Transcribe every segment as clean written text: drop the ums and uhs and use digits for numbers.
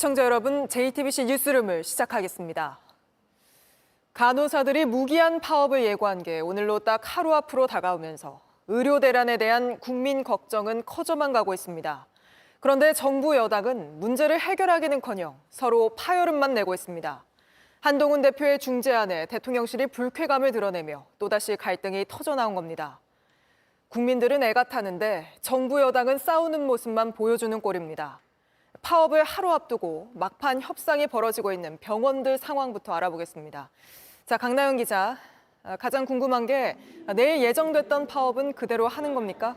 시청자 여러분, JTBC 뉴스룸을 시작하겠습니다. 간호사들이 무기한 파업을 예고한 게 오늘로 딱 하루 앞으로 다가오면서 의료 대란에 대한 국민 걱정은 커져만 가고 있습니다. 그런데 정부 여당은 문제를 해결하기는커녕 서로 파열음만 내고 있습니다. 한동훈 대표의 중재안에 대통령실이 불쾌감을 드러내며 또다시 갈등이 터져나온 겁니다. 국민들은 애가 타는데 정부 여당은 싸우는 모습만 보여주는 꼴입니다. 파업을 하루 앞두고 막판 협상이 벌어지고 있는 병원들 상황부터 알아보겠습니다. 자, 강나연 기자, 가장 궁금한 게 내일 예정됐던 파업은 그대로 하는 겁니까?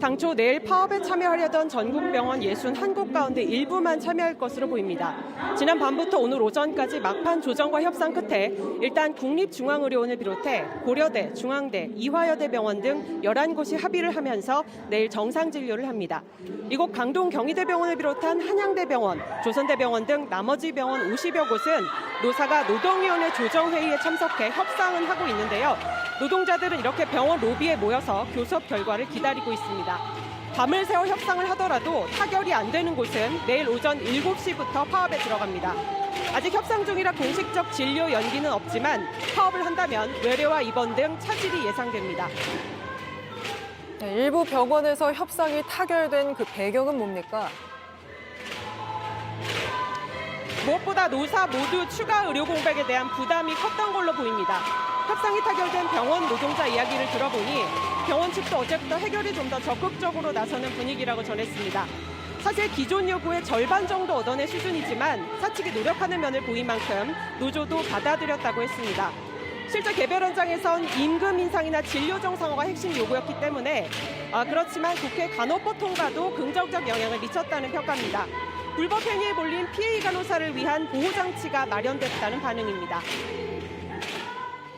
당초 내일 파업에 참여하려던 전국 병원 61곳 가운데 일부만 참여할 것으로 보입니다. 지난 밤부터 오늘 오전까지 막판 조정과 협상 끝에 일단 국립중앙의료원을 비롯해 고려대, 중앙대, 이화여대 병원 등 11곳이 합의를 하면서 내일 정상 진료를 합니다. 이곳 강동 경희대병원을 비롯한 한양대병원, 조선대병원 등 나머지 병원 50여 곳은 노사가 노동위원회 조정회의에 참석해 협상은 하고 있는데요. 노동자들은 이렇게 병원 로비에 모여서 교섭 결과를 기다리고 있습니다. 밤을 새워 협상을 하더라도 타결이 안 되는 곳은 내일 오전 7시부터 파업에 들어갑니다. 아직 협상 중이라 공식적 진료 연기는 없지만 파업을 한다면 외래와 입원 등 차질이 예상됩니다. 네, 일부 병원에서 협상이 타결된 그 배경은 뭡니까? 무엇보다 노사 모두 추가 의료 공백에 대한 부담이 컸던 걸로 보입니다. 협상이 타결된 병원 노동자 이야기를 들어보니 병원 측도 어제부터 해결이 좀 더 적극적으로 나서는 분위기라고 전했습니다. 사실 기존 요구의 절반 정도 얻어낸 수준이지만 사측이 노력하는 면을 보인 만큼 노조도 받아들였다고 했습니다. 실제 개별 현장에선 임금 인상이나 진료 정상화가 핵심 요구였기 때문에 그렇지만 국회 간호법 통과도 긍정적 영향을 미쳤다는 평가입니다. 불법 행위에 몰린 피해 간호사를 위한 보호장치가 마련됐다는 반응입니다.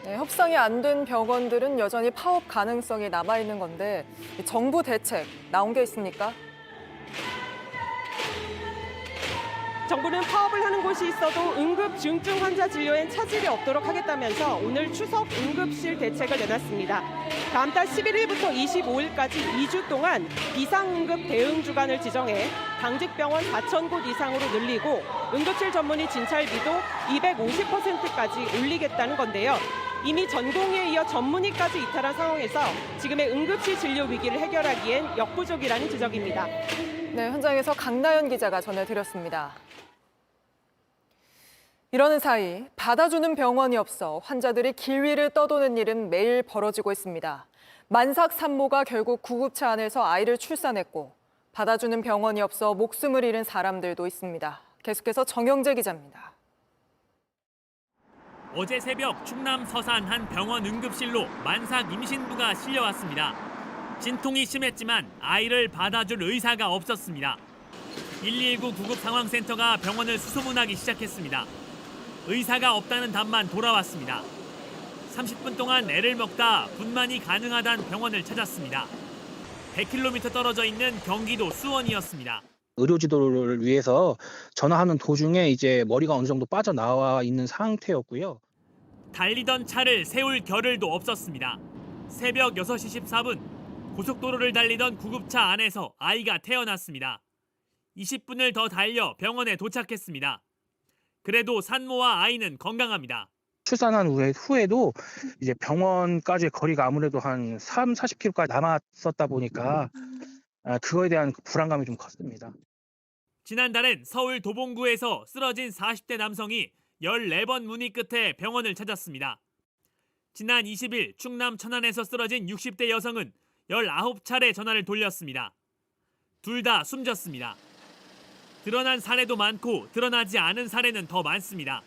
네, 협상이 안 된 병원들은 여전히 파업 가능성이 남아있는 건데 정부 대책 나온 게 있습니까? 정부는 파업을 하는 곳이 있어도 응급 중증 환자 진료엔 차질이 없도록 하겠다면서 오늘 추석 응급실 대책을 내놨습니다. 다음 달 11일부터 25일까지 2주 동안 비상응급 대응 주간을 지정해 당직병원 4,000곳 이상으로 늘리고 응급실 전문의 진찰비도 250%까지 올리겠다는 건데요. 이미 전공의에 이어 전문의까지 이탈한 상황에서 지금의 응급실 진료 위기를 해결하기엔 역부족이라는 지적입니다. 네, 현장에서 강나연 기자가 전해드렸습니다. 이러는 사이 받아주는 병원이 없어 환자들이 길 위를 떠도는 일은 매일 벌어지고 있습니다. 만삭 산모가 결국 구급차 안에서 아이를 출산했고 받아주는 병원이 없어 목숨을 잃은 사람들도 있습니다. 계속해서 정영재 기자입니다. 어제 새벽 충남 서산 한 병원 응급실로 만삭 임신부가 실려왔습니다. 진통이 심했지만 아이를 받아줄 의사가 없었습니다. 119 구급상황센터가 병원을 수소문하기 시작했습니다. 의사가 없다는 답만 돌아왔습니다. 30분 동안 애를 먹다 분만이 가능하다는 병원을 찾았습니다. 100km 떨어져 있는 경기도 수원이었습니다. 의료 지도를 위해서 전화하는 도중에 이제 머리가 어느 정도 빠져나와 있는 상태였고요. 달리던 차를 세울 겨를도 없었습니다. 새벽 6시 14분 고속도로를 달리던 구급차 안에서 아이가 태어났습니다. 20분을 더 달려 병원에 도착했습니다. 그래도 산모와 아이는 건강합니다. 출산한 후에도 이제 병원까지의 거리가 아무래도 한 40km까지 남았었다 보니까 그거에 대한 불안감이 좀 컸습니다. 지난달엔 서울 도봉구에서 쓰러진 40대 남성이 14번 문의 끝에 병원을 찾았습니다. 지난 20일 충남 천안에서 쓰러진 60대 여성은 19차례 전화를 돌렸습니다. 둘 다 숨졌습니다. 드러난 사례도 많고 드러나지 않은 사례는 더 많습니다.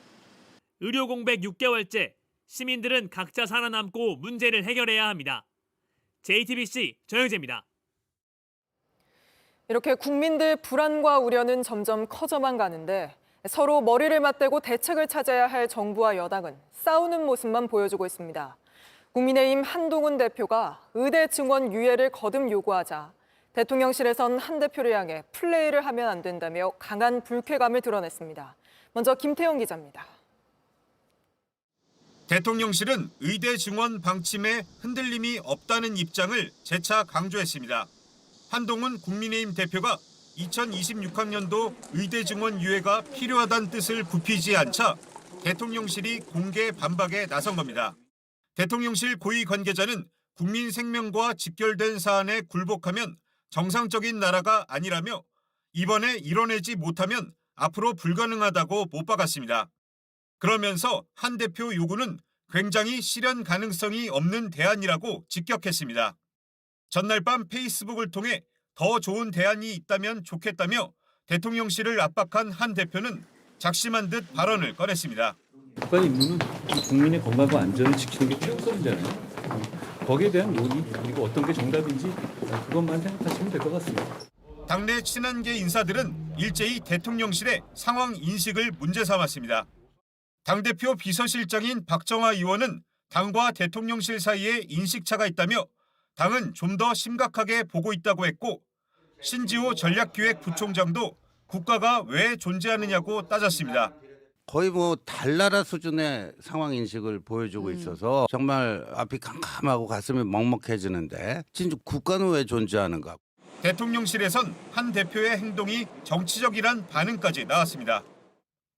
의료 공백 6개월째, 시민들은 각자 살아남고 문제를 해결해야 합니다. JTBC 정영재입니다. 이렇게 국민들 불안과 우려는 점점 커져만 가는데 서로 머리를 맞대고 대책을 찾아야 할 정부와 여당은 싸우는 모습만 보여주고 있습니다. 국민의힘 한동훈 대표가 의대 증원 유예를 거듭 요구하자 대통령실에선 한 대표를 향해 플레이를 하면 안 된다며 강한 불쾌감을 드러냈습니다. 먼저 김태형 기자입니다. 대통령실은 의대 증원 방침에 흔들림이 없다는 입장을 재차 강조했습니다. 한동훈 국민의힘 대표가 2026학년도 의대 증원 유예가 필요하다는 뜻을 굽히지 않자 대통령실이 공개 반박에 나선 겁니다. 대통령실 고위 관계자는 국민 생명과 직결된 사안에 굴복하면 정상적인 나라가 아니라며 이번에 이뤄내지 못하면 앞으로 불가능하다고 못 박았습니다. 그러면서 한 대표 요구는 굉장히 실현 가능성이 없는 대안이라고 직격했습니다. 전날 밤 페이스북을 통해 더 좋은 대안이 있다면 좋겠다며 대통령실을 압박한 한 대표는 작심한 듯 발언을 꺼냈습니다. 국가 임무는 국민의 건강과 안전을 지키는 게 최우선이잖아요. 거기에 대한 논의 그리고 어떤 게 정답인지 그것만 생각하시면 될 것 같습니다. 당내 친한계 인사들은 일제히 대통령실의 상황 인식을 문제 삼았습니다. 당대표 비서실장인 박정화 의원은 당과 대통령실 사이에 인식차가 있다며 당은 좀 더 심각하게 보고 있다고 했고 신지호 전략기획부총장도 국가가 왜 존재하느냐고 따졌습니다. 거의 뭐 달나라 수준의 상황 인식을 보여주고 있어서 정말 앞이 캄캄하고 가슴이 먹먹해지는데 진짜 국가는 왜 존재하는가? 대통령실에선 한 대표의 행동이 정치적이란 반응까지 나왔습니다.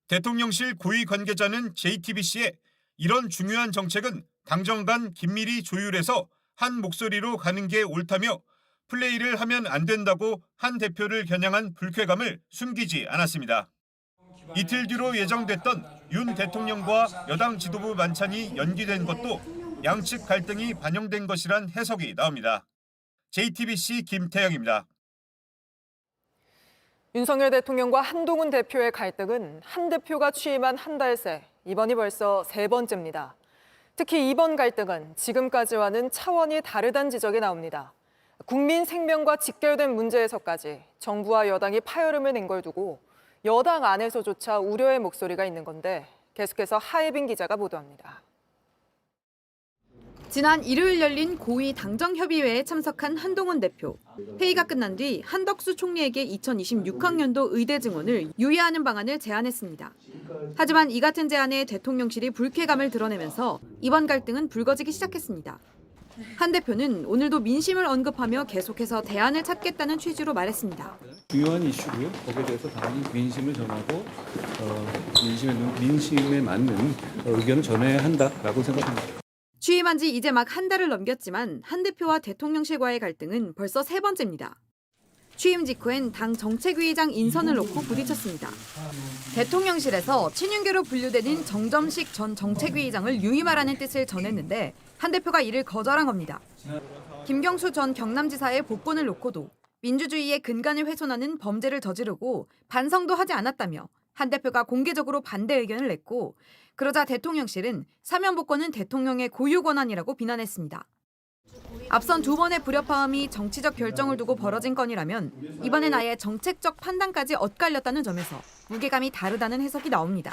대통령실 고위 관계자는 JTBC에 이런 중요한 정책은 당정 간 긴밀히 조율해서 한 목소리로 가는 게 옳다며 플레이를 하면 안 된다고 한 대표를 겨냥한 불쾌감을 숨기지 않았습니다. 이틀 뒤로 예정됐던 윤 대통령과 여당 지도부 만찬이 연기된 것도 양측 갈등이 반영된 것이란 해석이 나옵니다. JTBC 김태영입니다. 윤석열 대통령과 한동훈 대표의 갈등은 한 대표가 취임한 한 달 새 이번이 벌써 세 번째입니다. 특히 이번 갈등은 지금까지와는 차원이 다르다는 지적이 나옵니다. 국민 생명과 직결된 문제에서까지 정부와 여당이 파열음을 낸 걸 두고 여당 안에서조차 우려의 목소리가 있는 건데 계속해서 하예빈 기자가 보도합니다. 지난 일요일 열린 고위 당정협의회에 참석한 한동훈 대표. 회의가 끝난 뒤 한덕수 총리에게 2026학년도 의대 증원을 유예하는 방안을 제안했습니다. 하지만 이 같은 제안에 대통령실이 불쾌감을 드러내면서 이번 갈등은 불거지기 시작했습니다. 한 대표는 오늘도 민심을 언급하며 계속해서 대안을 찾겠다는 취지로 말했습니다. 중요한 이슈고요. 거기에 대해서 당연히 민심을 전하고 민심에 맞는 의견을 전해야 한다라고 생각합니다. 취임한 지 이제 막 한 달을 넘겼지만 한 대표와 대통령실과의 갈등은 벌써 세 번째입니다. 취임 직후엔 당 정책위의장 인선을 놓고 부딪혔습니다. 대통령실에서 친윤계로 분류되는 정점식 전 정책위의장을 유임하라는 뜻을 전했는데 한 대표가 이를 거절한 겁니다. 김경수 전 경남지사의 복권을 놓고도 민주주의의 근간을 훼손하는 범죄를 저지르고 반성도 하지 않았다며 한 대표가 공개적으로 반대 의견을 냈고 그러자 대통령실은 사면 복권은 대통령의 고유 권한이라고 비난했습니다. 앞선 두 번의 불협화음이 정치적 결정을 두고 벌어진 건이라면 이번엔 아예 정책적 판단까지 엇갈렸다는 점에서 무게감이 다르다는 해석이 나옵니다.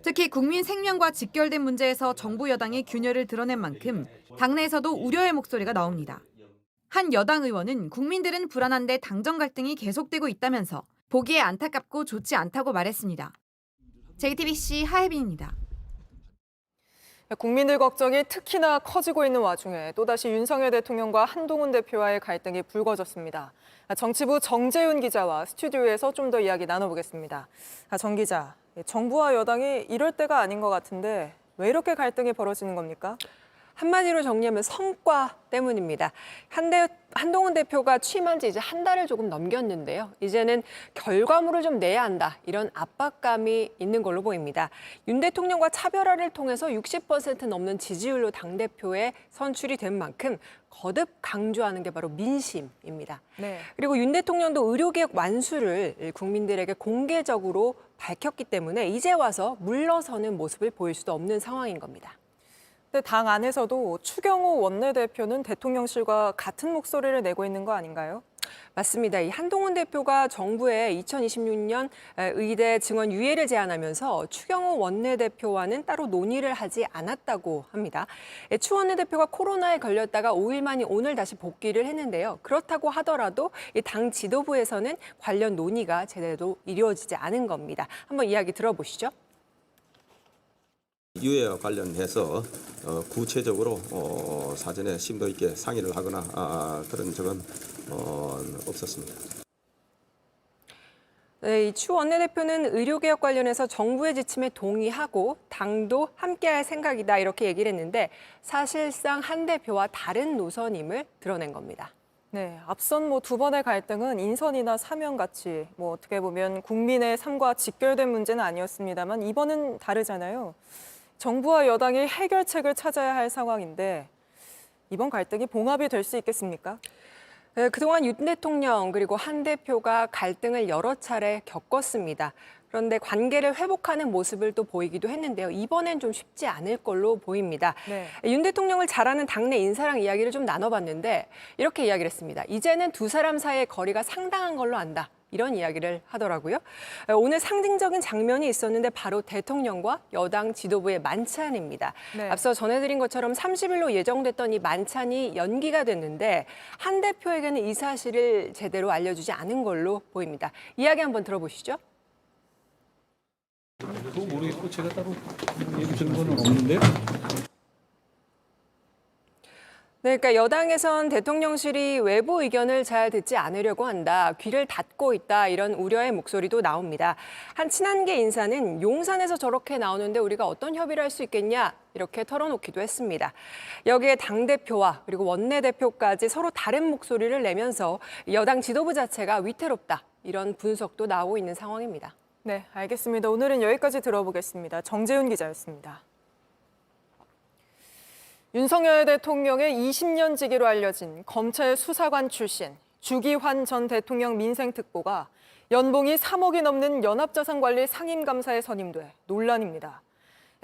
특히 국민 생명과 직결된 문제에서 정부 여당이 균열을 드러낸 만큼 당내에서도 우려의 목소리가 나옵니다. 한 여당 의원은 국민들은 불안한데 당정 갈등이 계속되고 있다면서 보기에 안타깝고 좋지 않다고 말했습니다. JTBC 하예빈입니다. 국민들 걱정이 특히나 커지고 있는 와중에 또다시 윤석열 대통령과 한동훈 대표와의 갈등이 불거졌습니다. 정치부 정재윤 기자와 스튜디오에서 좀 더 이야기 나눠보겠습니다. 정 기자, 정부와 여당이 이럴 때가 아닌 것 같은데 왜 이렇게 갈등이 벌어지는 겁니까? 한마디로 정리하면 성과 때문입니다. 한동훈 대표가 취임한 지 이제 한 달을 조금 넘겼는데요. 이제는 결과물을 좀 내야 한다. 이런 압박감이 있는 걸로 보입니다. 윤 대통령과 차별화를 통해서 60% 넘는 지지율로 당대표에 선출이 된 만큼 거듭 강조하는 게 바로 민심입니다. 네. 그리고 윤 대통령도 의료개혁 완수를 국민들에게 공개적으로 밝혔기 때문에 이제 와서 물러서는 모습을 보일 수도 없는 상황인 겁니다. 당 안에서도 추경호 원내대표는 대통령실과 같은 목소리를 내고 있는 거 아닌가요? 맞습니다. 이 한동훈 대표가 정부에 2026년 의대 증원 유예를 제안하면서 추경호 원내대표와는 따로 논의를 하지 않았다고 합니다. 추 원내대표가 코로나에 걸렸다가 5일 만에 오늘 다시 복귀를 했는데요. 그렇다고 하더라도 당 지도부에서는 관련 논의가 제대로 이루어지지 않은 겁니다. 한번 이야기 들어보시죠. 유예와 관련해서 구체적으로 사전에 심도 있게 상의를 하거나 그런 적은 없었습니다. 네, 이 추 원내대표는 의료개혁 관련해서 정부의 지침에 동의하고 당도 함께할 생각이다 이렇게 얘기를 했는데 사실상 한 대표와 다른 노선임을 드러낸 겁니다. 네, 앞선 두 번의 갈등은 인선이나 사면 같이 어떻게 보면 국민의 삶과 직결된 문제는 아니었습니다만 이번은 다르잖아요. 정부와 여당이 해결책을 찾아야 할 상황인데 이번 갈등이 봉합이 될 수 있겠습니까? 네, 그동안 윤 대통령 그리고 한 대표가 갈등을 여러 차례 겪었습니다. 그런데 관계를 회복하는 모습을 또 보이기도 했는데요. 이번엔 좀 쉽지 않을 걸로 보입니다. 네. 윤 대통령을 잘 아는 당내 인사랑 이야기를 좀 나눠봤는데 이렇게 이야기를 했습니다. 이제는 두 사람 사이의 거리가 상당한 걸로 안다. 이런 이야기를 하더라고요. 오늘 상징적인 장면이 있었는데 바로 대통령과 여당 지도부의 만찬입니다. 네. 앞서 전해드린 것처럼 30일로 예정됐던 이 만찬이 연기가 됐는데 한 대표에게는 이 사실을 제대로 알려주지 않은 걸로 보입니다. 이야기 한번 들어보시죠. 그거 모르겠고 제가 따로 얘기 들은 건 없는데요. 네, 그러니까 여당에선 대통령실이 외부 의견을 잘 듣지 않으려고 한다, 귀를 닫고 있다 이런 우려의 목소리도 나옵니다. 한 친한계 인사는 용산에서 저렇게 나오는데 우리가 어떤 협의를 할 수 있겠냐 이렇게 털어놓기도 했습니다. 여기에 당대표와 그리고 원내대표까지 서로 다른 목소리를 내면서 여당 지도부 자체가 위태롭다 이런 분석도 나오고 있는 상황입니다. 네, 알겠습니다. 오늘은 여기까지 들어보겠습니다. 정재훈 기자였습니다. 윤석열 대통령의 20년 지기로 알려진 검찰 수사관 출신 주기환 전 대통령 민생특보가 연봉이 3억이 넘는 연합자산관리 상임감사에 선임돼 논란입니다.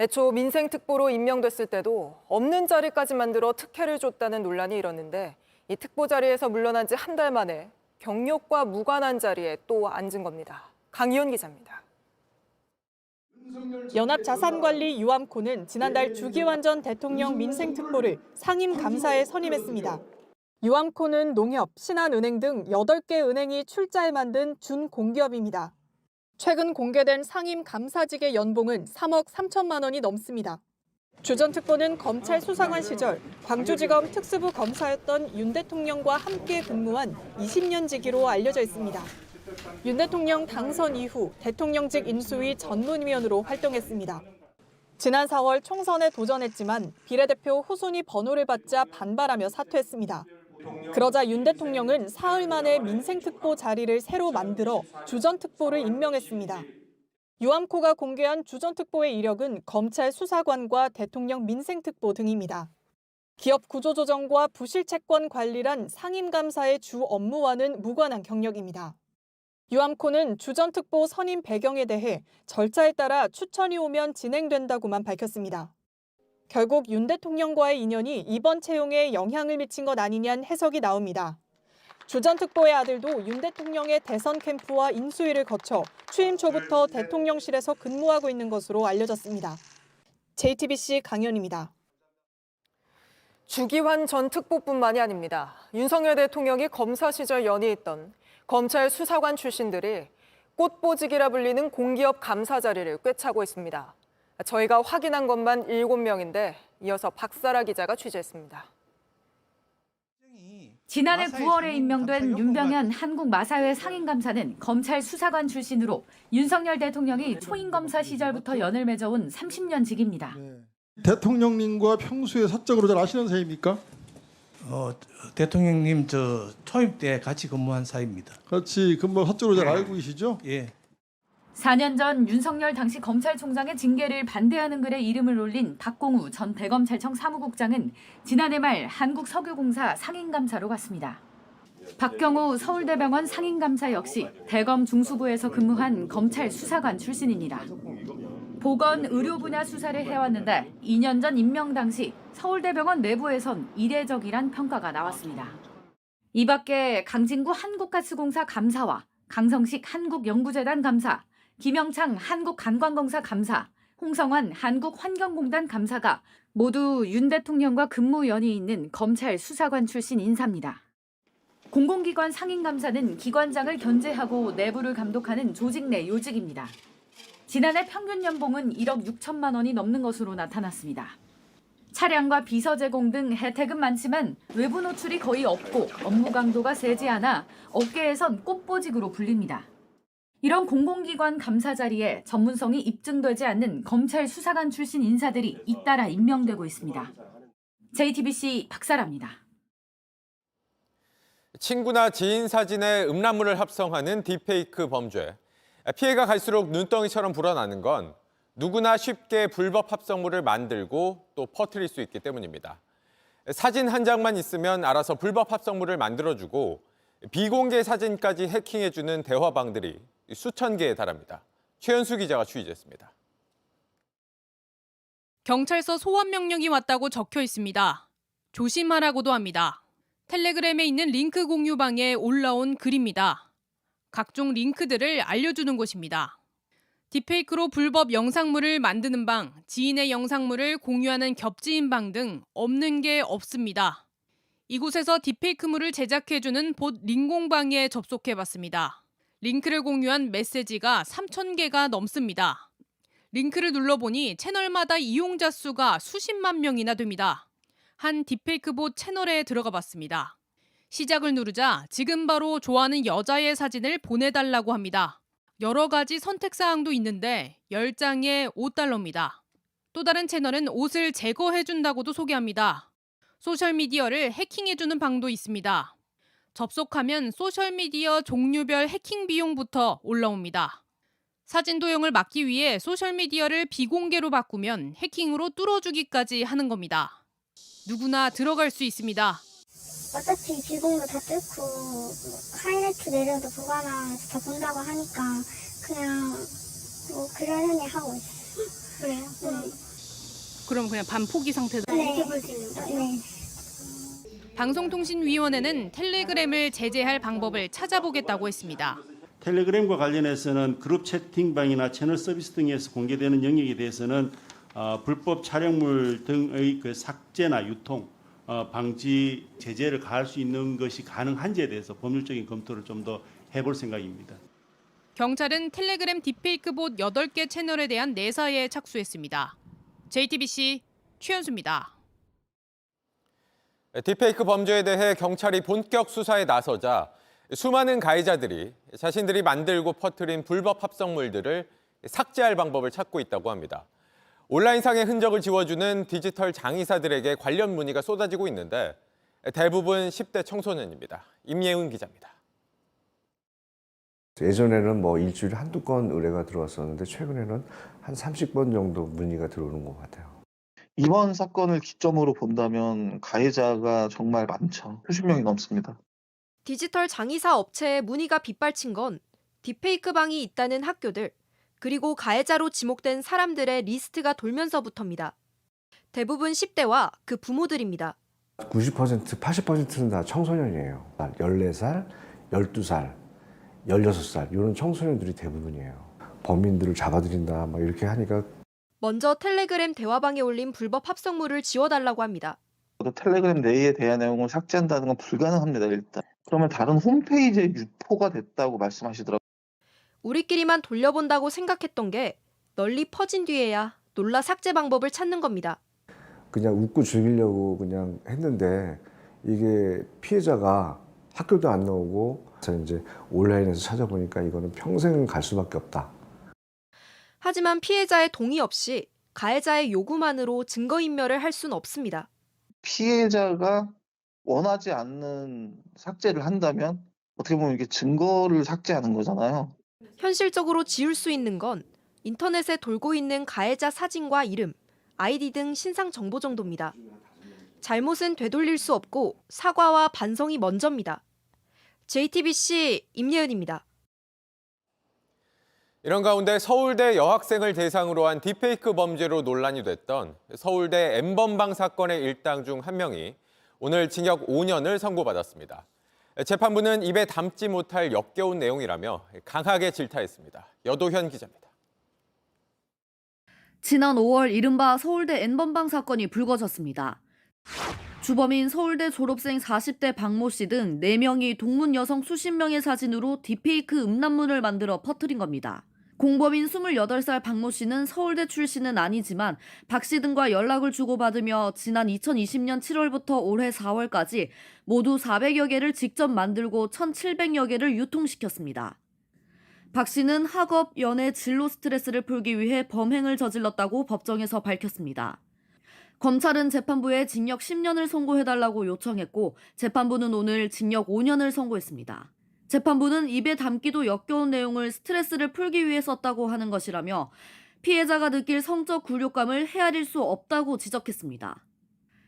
애초 민생특보로 임명됐을 때도 없는 자리까지 만들어 특혜를 줬다는 논란이 일었는데 이 특보 자리에서 물러난 지 한 달 만에 경력과 무관한 자리에 또 앉은 겁니다. 강희연 기자입니다. 연합자산관리 유암코는 지난달 주기환 전 대통령 민생특보를 상임감사에 선임했습니다. 유암코는 농협, 신한은행 등 8개 은행이 출자해 만든 준공기업입니다. 최근 공개된 상임감사직의 연봉은 3억 3천만 원이 넘습니다. 주 전 특보는 검찰 수사관 시절 광주지검 특수부 검사였던 윤 대통령과 함께 근무한 20년 지기로 알려져 있습니다. 윤 대통령 당선 이후 대통령직 인수위 전문위원으로 활동했습니다. 지난 4월 총선에 도전했지만 비례대표 후순위 번호를 받자 반발하며 사퇴했습니다. 그러자 윤 대통령은 사흘 만에 민생특보 자리를 새로 만들어 주전특보를 임명했습니다. 유암코가 공개한 주전특보의 이력은 검찰 수사관과 대통령 민생특보 등입니다. 기업 구조조정과 부실채권 관리란 상임감사의 주 업무와는 무관한 경력입니다. 유암코는 주전특보 선임 배경에 대해 절차에 따라 추천이 오면 진행된다고만 밝혔습니다. 결국 윤 대통령과의 인연이 이번 채용에 영향을 미친 것 아니냐는 해석이 나옵니다. 주전특보의 아들도 윤 대통령의 대선 캠프와 인수위를 거쳐 취임 초부터 대통령실에서 근무하고 있는 것으로 알려졌습니다. JTBC 강연입니다. 주기환 전 특보뿐만이 아닙니다. 윤석열 대통령이 검사 시절 연이했던 검찰 수사관 출신들이 꽃보직이라 불리는 공기업 감사 자리를 꿰차고 있습니다. 저희가 확인한 것만 7명인데 이어서 박사라 기자가 취재했습니다. 지난해 9월에 임명된 윤병현 한국마사회 상임감사는 검찰 수사관 출신으로 윤석열 대통령이 초임검사 시절부터 연을 맺어온 30년 직입니다. 대통령님과 평소에 사적으로 잘 아시는 사이입니까? 대통령님 초임 때 같이 근무한 사이입니다. 같이 근무 사적으로 잘 알고 계시죠? 예. 4년 전 윤석열 당시 검찰총장의 징계를 반대하는 글에 이름을 올린 박공우 전 대검찰청 사무국장은 지난해 말 한국석유공사 상임감사로 갔습니다. 박경우 서울대병원 상임감사 역시 대검 중수부에서 근무한 검찰 수사관 출신입니다. 보건, 의료 분야 수사를 해왔는데 2년 전 임명 당시 서울대병원 내부에선 이례적이란 평가가 나왔습니다. 이 밖에 강진구 한국가스공사 감사와 강성식 한국연구재단 감사, 김영창 한국관광공사 감사, 홍성환 한국환경공단 감사가 모두 윤 대통령과 근무연이 있는 검찰 수사관 출신 인사입니다. 공공기관 상임감사는 기관장을 견제하고 내부를 감독하는 조직 내 요직입니다. 지난해 평균 연봉은 1억 6천만 원이 넘는 것으로 나타났습니다. 차량과 비서 제공 등 혜택은 많지만 외부 노출이 거의 없고 업무 강도가 세지 않아 업계에선 꽃보직으로 불립니다. 이런 공공기관 감사 자리에 전문성이 입증되지 않는 검찰 수사관 출신 인사들이 잇따라 임명되고 있습니다. JTBC 박사라입니다. 친구나 지인 사진에 음란물을 합성하는 딥페이크 범죄. 피해가 갈수록 눈덩이처럼 불어나는 건 누구나 쉽게 불법 합성물을 만들고 또 퍼뜨릴 수 있기 때문입니다. 사진 한 장만 있으면 알아서 불법 합성물을 만들어주고 비공개 사진까지 해킹해주는 대화방들이 수천 개에 달합니다. 최현수 기자가 취재했습니다. 경찰서 소환 명령이 왔다고 적혀 있습니다. 조심하라고도 합니다. 텔레그램에 있는 링크 공유방에 올라온 글입니다. 각종 링크들을 알려주는 곳입니다. 딥페이크로 불법 영상물을 만드는 방, 지인의 영상물을 공유하는 겹지인 방 등 없는 게 없습니다. 이곳에서 딥페이크물을 제작해주는 봇 링공방에 접속해봤습니다. 링크를 공유한 메시지가 3,000개가 넘습니다. 링크를 눌러보니 채널마다 이용자 수가 수십만 명이나 됩니다. 한 딥페이크 봇 채널에 들어가 봤습니다. 시작을 누르자 지금 바로 좋아하는 여자의 사진을 보내달라고 합니다. 여러 가지 선택사항도 있는데 10장에 $5입니다. 또 다른 채널은 옷을 제거해준다고도 소개합니다. 소셜미디어를 해킹해주는 방도 있습니다. 접속하면 소셜미디어 종류별 해킹 비용부터 올라옵니다. 사진 도용을 막기 위해 소셜미디어를 비공개로 바꾸면 해킹으로 뚫어주기까지 하는 겁니다. 누구나 들어갈 수 있습니다. 어차피 비공도 다 뚫고 하이라이트 내려도 보관하면서 다 본다고 하니까 그냥 뭐 그러려니 하고 있어요. 그래요? 네. 그럼 그냥 반포기 상태다. 네. 이렇게 볼 수 있는다. 네. 방송통신위원회는 텔레그램을 제재할 방법을 찾아보겠다고 했습니다. 텔레그램과 관련해서는 그룹 채팅방이나 채널 서비스 등에서 공개되는 영역에 대해서는 불법 촬영물 등의 그 삭제나 유통, 방지 제재를 가할 수 있는 것이 가능한지에 대해서 법률적인 검토를 좀 더 해볼 생각입니다. 경찰은 텔레그램 딥페이크 봇 8개 채널에 대한 내사에 착수했습니다. JTBC 최현수입니다. 딥페이크 범죄에 대해 경찰이 본격 수사에 나서자 수많은 가해자들이 자신들이 만들고 퍼뜨린 불법 합성물들을 삭제할 방법을 찾고 있다고 합니다. 온라인상의 흔적을 지워주는 디지털 장의사들에게 관련 문의가 쏟아지고 있는데 대부분 10대 청소년입니다. 임예은 기자입니다. 예전에는 뭐 일주일에 한두 건 의뢰가 들어왔었는데 최근에는 한 30건 정도 문의가 들어오는 것 같아요. 이번 사건을 기점으로 본다면 가해자가 정말 많죠. 수십 명이 넘습니다. 디지털 장의사 업체에 문의가 빗발친 건 딥페이크 방이 있다는 학교들, 그리고 가해자로 지목된 사람들의 리스트가 돌면서부터입니다. 대부분 10대와 그 부모들입니다. 90%, 80%는 다 청소년이에요. 14살, 12살, 16살 이런 청소년들이 대부분이에요. 범인들을 잡아들인다 막 이렇게 하니까 먼저 텔레그램 대화방에 올린 불법 합성물을 지워달라고 합니다. 텔레그램 내에 대한 내용을 삭제한다는 건 불가능합니다. 일단. 그러면 다른 홈페이지에 유포가 됐다고 말씀하시더라고요. 우리끼리만 돌려본다고 생각했던 게 널리 퍼진 뒤에야 놀라 삭제 방법을 찾는 겁니다. 그냥 웃고 즐기려고 그냥 했는데 이게 피해자가 학교도 안 나오고 이제 온라인에서 찾아보니까 이거는 평생 갈 수밖에 없다. 하지만 피해자의 동의 없이 가해자의 요구만으로 증거인멸을 할 수는 없습니다. 피해자가 원하지 않는 삭제를 한다면 어떻게 보면 이게 증거를 삭제하는 거잖아요. 현실적으로 지울 수 있는 건 인터넷에 돌고 있는 가해자 사진과 이름, 아이디 등 신상 정보 정도입니다. 잘못은 되돌릴 수 없고 사과와 반성이 먼저입니다. JTBC 임예은입니다. 이런 가운데 서울대 여학생을 대상으로 한 딥페이크 범죄로 논란이 됐던 서울대 N번방 사건의 일당 중 한 명이 오늘 징역 5년을 선고받았습니다. 재판부는 입에 담지 못할 역겨운 내용이라며 강하게 질타했습니다. 여도현 기자입니다. 지난 5월 이른바 서울대 N번방 사건이 불거졌습니다. 주범인 서울대 졸업생 40대 박모 씨 등 4명이 동문 여성 수십 명의 사진으로 딥페이크 음란물을 만들어 퍼뜨린 겁니다. 공범인 28살 박모 씨는 서울대 출신은 아니지만 박 씨 등과 연락을 주고받으며 지난 2020년 7월부터 올해 4월까지 모두 400여 개를 직접 만들고 1,700여 개를 유통시켰습니다. 박 씨는 학업, 연애, 진로 스트레스를 풀기 위해 범행을 저질렀다고 법정에서 밝혔습니다. 검찰은 재판부에 징역 10년을 선고해달라고 요청했고 재판부는 오늘 징역 5년을 선고했습니다. 재판부는 입에 담기도 역겨운 내용을 스트레스를 풀기 위해 썼다고 하는 것이라며 피해자가 느낄 성적 굴욕감을 헤아릴 수 없다고 지적했습니다.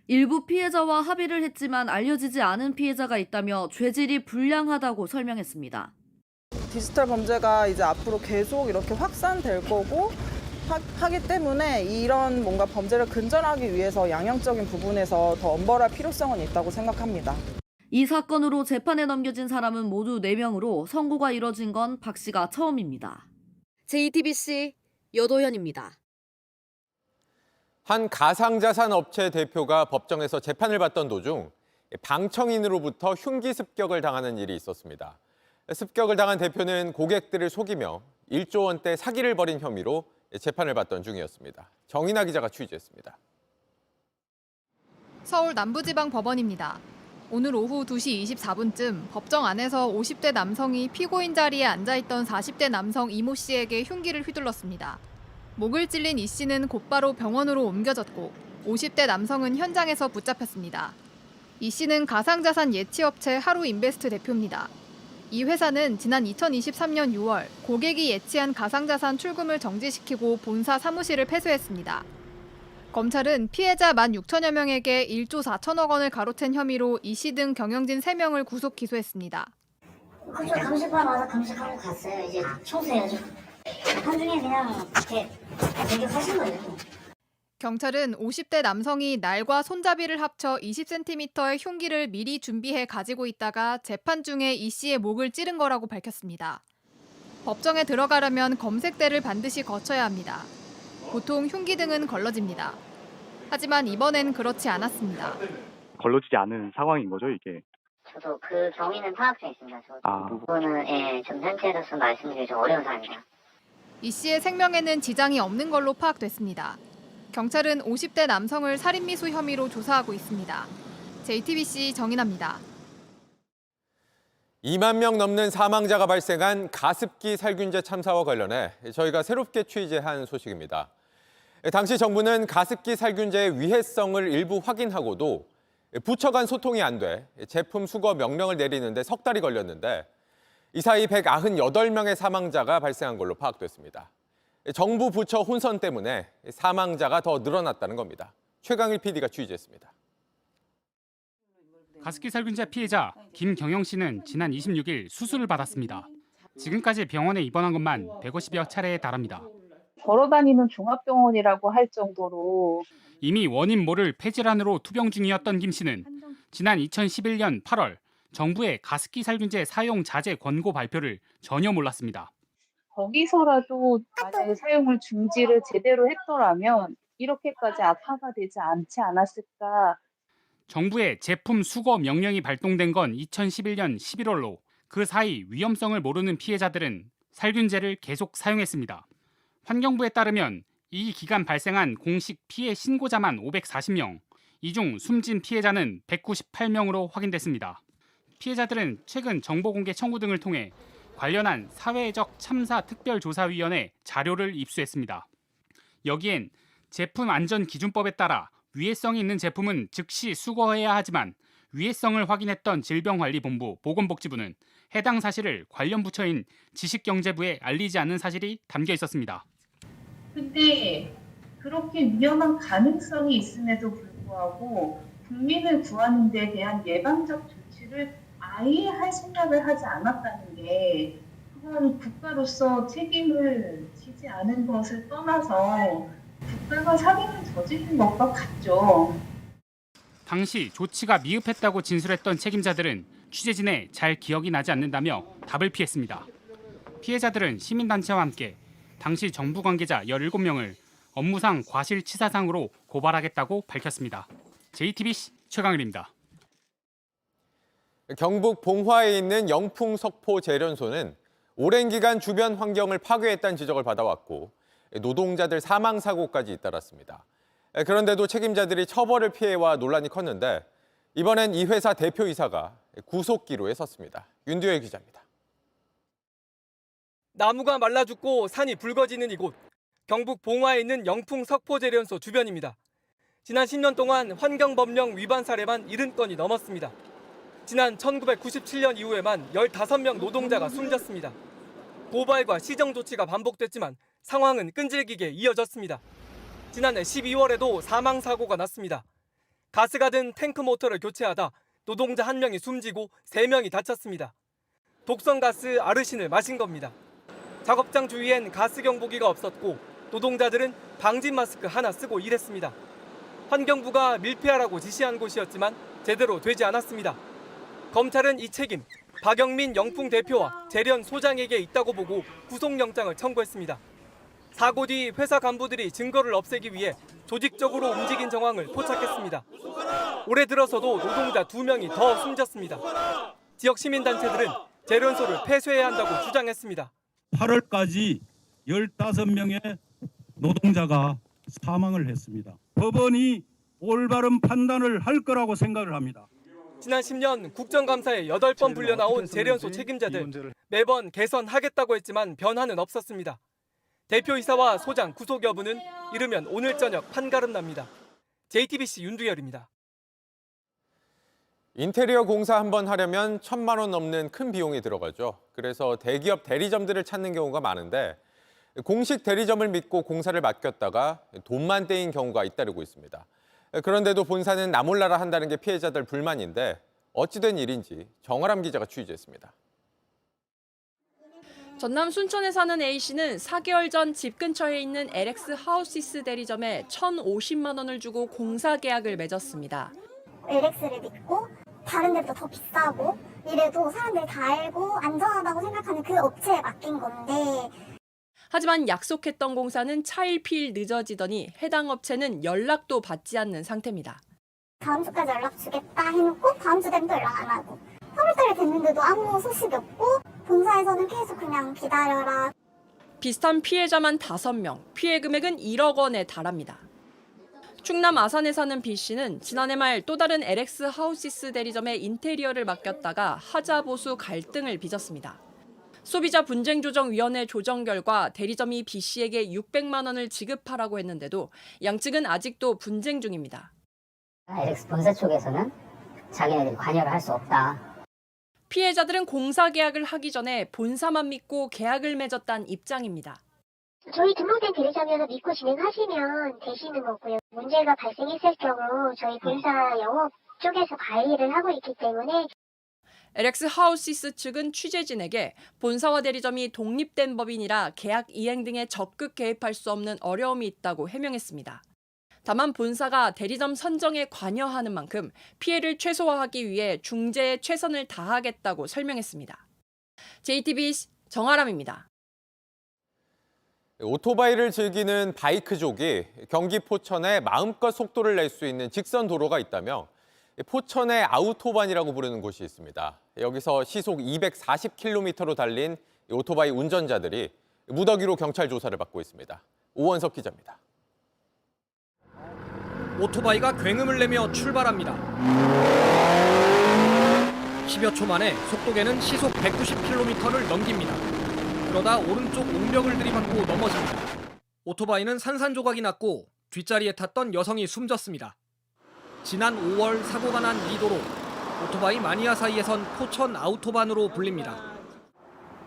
일부 피해자와 합의를 했지만 알려지지 않은 피해자가 있다며 죄질이 불량하다고 설명했습니다. 디지털 범죄가 이제 앞으로 계속 이렇게 확산될 거고 하기 때문에 이런 뭔가 범죄를 근절하기 위해서 양형적인 부분에서 더 엄벌할 필요성은 있다고 생각합니다. 이 사건으로 재판에 넘겨진 사람은 모두 4명으로 선고가 이뤄진 건 박 씨가 처음입니다. JTBC 여도현입니다. 한 가상자산 업체 대표가 법정에서 재판을 받던 도중 방청인으로부터 흉기 습격을 당하는 일이 있었습니다. 습격을 당한 대표는 고객들을 속이며 1조 원대 사기를 벌인 혐의로 재판을 받던 중이었습니다. 정인아 기자가 취재했습니다. 서울 남부지방법원입니다. 오늘 오후 2시 24분쯤 법정 안에서 50대 남성이 피고인 자리에 앉아있던 40대 남성 이모 씨에게 흉기를 휘둘렀습니다. 목을 찔린 이 씨는 곧바로 병원으로 옮겨졌고 50대 남성은 현장에서 붙잡혔습니다. 이 씨는 가상자산 예치업체 하루인베스트 대표입니다. 이 회사는 지난 2023년 6월 고객이 예치한 가상자산 출금을 정지시키고 본사 사무실을 폐쇄했습니다. 검찰은 피해자 16,000여 명에게 1조 4천억 원을 가로챈 혐의로 이 씨 등 경영진 3명을 구속 기소했습니다. 그쪽 감식반 와서 감식하고 갔어요. 이제 청소해야죠. 한중에 그냥 이렇게 공격하신 거예요. 경찰은 50대 남성이 날과 손잡이를 합쳐 20cm의 흉기를 미리 준비해 가지고 있다가 재판 중에 이 씨의 목을 찌른 거라고 밝혔습니다. 법정에 들어가려면 검색대를 반드시 거쳐야 합니다. 보통 흉기 등은 걸러집니다. 하지만 이번엔 그렇지 않았습니다. 걸러지지 않은 상황인 거죠, 이게? 저도 그 경위는 파악 중에 있습니다. 그거는 좀 현재로서 말씀드리기 좀 어려운 사안입니다. 이 씨의 생명에는 지장이 없는 걸로 파악됐습니다. 경찰은 50대 남성을 살인미수 혐의로 조사하고 있습니다. JTBC 정인아입니다. 2만 명 넘는 사망자가 발생한 가습기 살균제 참사와 관련해 저희가 새롭게 취재한 소식입니다. 당시 정부는 가습기 살균제의 위해성을 일부 확인하고도 부처 간 소통이 안 돼 제품 수거 명령을 내리는데 석 달이 걸렸는데 이 사이 198명의 사망자가 발생한 걸로 파악됐습니다. 정부 부처 혼선 때문에 사망자가 더 늘어났다는 겁니다. 최강일 PD가 취재했습니다. 가습기 살균제 피해자 김경영 씨는 지난 26일 수술을 받았습니다. 지금까지 병원에 입원한 것만 150여 차례에 달합니다. 걸어다니는 종합병원이라고 할 정도로 이미 원인 모를 폐질환으로 투병 중이었던 김 씨는 지난 2011년 8월 정부의 가습기 살균제 사용 자제 권고 발표를 전혀 몰랐습니다. 거기서라도 만약에 사용을 중지를 제대로 했더라면 이렇게까지 악화가 되지 않지 않았을까. 정부의 제품 수거 명령이 발동된 건 2011년 11월로 그 사이 위험성을 모르는 피해자들은 살균제를 계속 사용했습니다. 환경부에 따르면 이 기간 발생한 공식 피해 신고자만 540명, 이 중 숨진 피해자는 198명으로 확인됐습니다. 피해자들은 최근 정보공개 청구 등을 통해 관련한 사회적 참사 특별조사위원회 자료를 입수했습니다. 여기엔 제품안전기준법에 따라 위해성이 있는 제품은 즉시 수거해야 하지만 위해성을 확인했던 질병관리본부 보건복지부는 해당 사실을 관련 부처인 지식경제부에 알리지 않는 사실이 담겨 있었습니다. 근데 그렇게 위험한 가능성이 있음에도 불구하고 국민을 구하는 데 대한 예방적 조치를 아예 할 생각을 하지 않았다는 게 그건 국가로서 책임을 지지 않은 것을 떠나서 국가가 살인을 저지른 것과 같죠. 당시 조치가 미흡했다고 진술했던 책임자들은 취재진에 잘 기억이 나지 않는다며 답을 피했습니다. 피해자들은 시민단체와 함께 당시 정부 관계자 17명을 업무상 과실치사상으로 고발하겠다고 밝혔습니다. JTBC 최강일입니다. 경북 봉화에 있는 영풍석포 재련소는 오랜 기간 주변 환경을 파괴했다는 지적을 받아왔고 노동자들 사망 사고까지 잇따랐습니다. 그런데도 책임자들이 처벌을 피해와 논란이 컸는데 이번엔 이 회사 대표이사가 구속 기로에 섰습니다. 윤두열 기자입니다. 나무가 말라 죽고 산이 붉어지는 이곳, 경북 봉화에 있는 영풍 석포재련소 주변입니다. 지난 10년 동안 환경법령 위반 사례만 70건이 넘었습니다. 지난 1997년 이후에만 15명 노동자가 숨졌습니다. 고발과 시정 조치가 반복됐지만 상황은 끈질기게 이어졌습니다. 지난해 12월에도 사망 사고가 났습니다. 가스가 든 탱크 모터를 교체하다 노동자 1명이 숨지고 3명이 다쳤습니다. 독성가스 아르신을 마신 겁니다. 작업장 주위엔 가스 경보기가 없었고 노동자들은 방진 마스크 하나 쓰고 일했습니다. 환경부가 밀폐하라고 지시한 곳이었지만 제대로 되지 않았습니다. 검찰은 이 책임 박영민 영풍 대표와 재련 소장에게 있다고 보고 구속영장을 청구했습니다. 사고 뒤 회사 간부들이 증거를 없애기 위해 조직적으로 움직인 정황을 포착했습니다. 올해 들어서도 노동자 2명이 더 숨졌습니다. 지역 시민단체들은 재련소를 폐쇄해야 한다고 주장했습니다. 8월까지 15명의 노동자가 사망을 했습니다. 법원이 올바른 판단을 할 거라고 생각을 합니다. 지난 10년 국정감사에 8번 불려나온 재련소 책임자들 매번 개선하겠다고 했지만 변화는 없었습니다. 대표이사와 소장 구속 여부는 이르면 오늘 저녁 판가름 납니다. JTBC 윤두열입니다. 인테리어 공사 한 번 하려면 1,000만 원 넘는 큰 비용이 들어가죠. 그래서 대기업 대리점들을 찾는 경우가 많은데 공식 대리점을 믿고 공사를 맡겼다가 돈만 떼인 경우가 잇따르고 있습니다. 그런데도 본사는 나 몰라라 한다는 게 피해자들 불만인데 어찌된 일인지 정아람 기자가 취재했습니다. 전남 순천에 사는 A씨는 4개월 전 집 근처에 있는 LX 하우시스 대리점에 1,050만 원을 주고 공사 계약을 맺었습니다. LX를 믿고 다른 데보다 더 비싸고 이래도 사람들이 다 알고 안전하다고 생각하는 그 업체에 맡긴 건데 하지만 약속했던 공사는 차일피일 늦어지더니 해당 업체는 연락도 받지 않는 상태입니다. 다음 주까지 연락 주겠다 해놓고 다음 주 되면 또 연락 안 하고 3월달에 됐는데도 아무 소식이 없고 본사에서는 계속 그냥 기다려라. 비슷한 피해자만 5명, 피해 금액은 1억 원에 달합니다. 충남 아산에 사는 B씨는 지난해 말 또 다른 LX 하우시스 대리점에 인테리어를 맡겼다가 하자 보수 갈등을 빚었습니다. 소비자분쟁조정위원회 조정 결과 대리점이 B씨에게 600만 원을 지급하라고 했는데도 양측은 아직도 분쟁 중입니다. LX 본사 쪽에서는 자기네들이 관여를 할 수 없다. 피해자들은 공사 계약을 하기 전에 본사만 믿고 계약을 맺었다는 입장입니다. 저희 등록된 대리점에서 믿고 진행하시면 되시는 거고요. 문제가 발생했을 경우 저희 본사 영업 쪽에서 관리를 하고 있기 때문에 LX 하우시스 측은 취재진에게 본사와 대리점이 독립된 법인이라 계약 이행 등에 적극 개입할 수 없는 어려움이 있다고 해명했습니다. 다만 본사가 대리점 선정에 관여하는 만큼 피해를 최소화하기 위해 중재에 최선을 다하겠다고 설명했습니다. JTBC 정아람입니다. 오토바이를 즐기는 바이크족이 경기 포천에 마음껏 속도를 낼 수 있는 직선 도로가 있다며 포천의 아우토반이라고 부르는 곳이 있습니다. 여기서 시속 240km로 달린 오토바이 운전자들이 무더기로 경찰 조사를 받고 있습니다. 오원석 기자입니다. 오토바이가 굉음을 내며 출발합니다. 10여 초 만에 속도계는 시속 190km를 넘깁니다. 그러다 오른쪽 옹벽을 들이받고 넘어집니다. 오토바이는 산산조각이 났고 뒷자리에 탔던 여성이 숨졌습니다. 지난 5월 사고가 난 이 도로, 오토바이 마니아 사이에선 포천 아우토반으로 불립니다.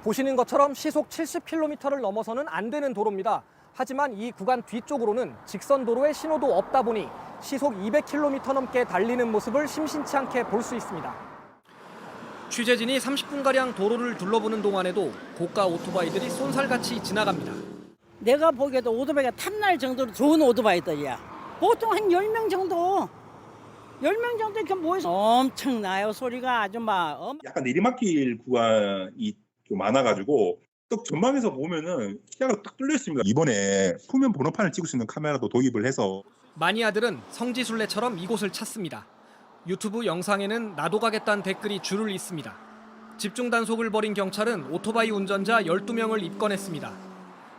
보시는 것처럼 시속 70km를 넘어서는 안 되는 도로입니다. 하지만 이 구간 뒤쪽으로는 직선 도로에 신호도 없다 보니 시속 200km 넘게 달리는 모습을 심심치 않게 볼 수 있습니다. 취재진이 30분가량 도로를 둘러보는 동안에도 고가 오토바이들이 쏜살같이 지나갑니다. 내가 보기에도 오토바이가 탐날 정도로 좋은 오토바이들이야. 보통 한 10명 정도 이렇게 모여서 엄청나요. 소리가 아주 막. 약간 내리막길 구간이 좀 많아가지고 또 전방에서 보면은 시야가 딱 뚫려 있습니다. 이번에 후면 번호판을 찍을 수 있는 카메라도 도입을 해서 마니아들은 성지순례처럼 이곳을 찾습니다. 유튜브 영상에는 나도 가겠다는 댓글이 줄을 잇습니다. 집중 단속을 벌인 경찰은 오토바이 운전자 12명을 입건했습니다.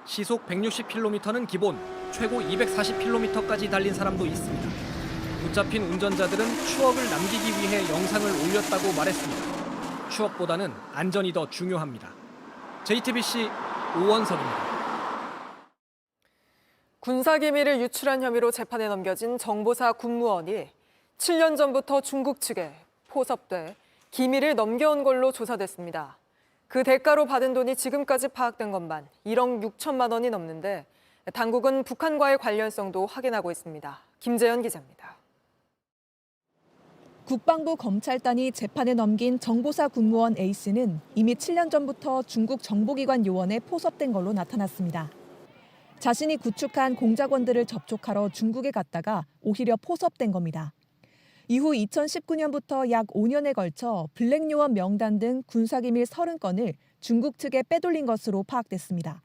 시속 160km는 기본, 최고 240km까지 달린 사람도 있습니다. 붙잡힌 운전자들은 추억을 남기기 위해 영상을 올렸다고 말했습니다. 추억보다는 안전이 더 중요합니다. JTBC 오원석입니다. 군사기밀을 유출한 혐의로 재판에 넘겨진 정보사 군무원이 7년 전부터 중국 측에 포섭돼 기밀을 넘겨온 걸로 조사됐습니다. 그 대가로 받은 돈이 지금까지 파악된 것만 1억 6천만 원이 넘는데 당국은 북한과의 관련성도 확인하고 있습니다. 김재현 기자입니다. 국방부 검찰단이 재판에 넘긴 정보사 군무원 A씨는 이미 7년 전부터 중국 정보기관 요원에 포섭된 걸로 나타났습니다. 자신이 구축한 공작원들을 접촉하러 중국에 갔다가 오히려 포섭된 겁니다. 이후 2019년부터 약 5년에 걸쳐 블랙요원 명단 등 군사기밀 30건을 중국 측에 빼돌린 것으로 파악됐습니다.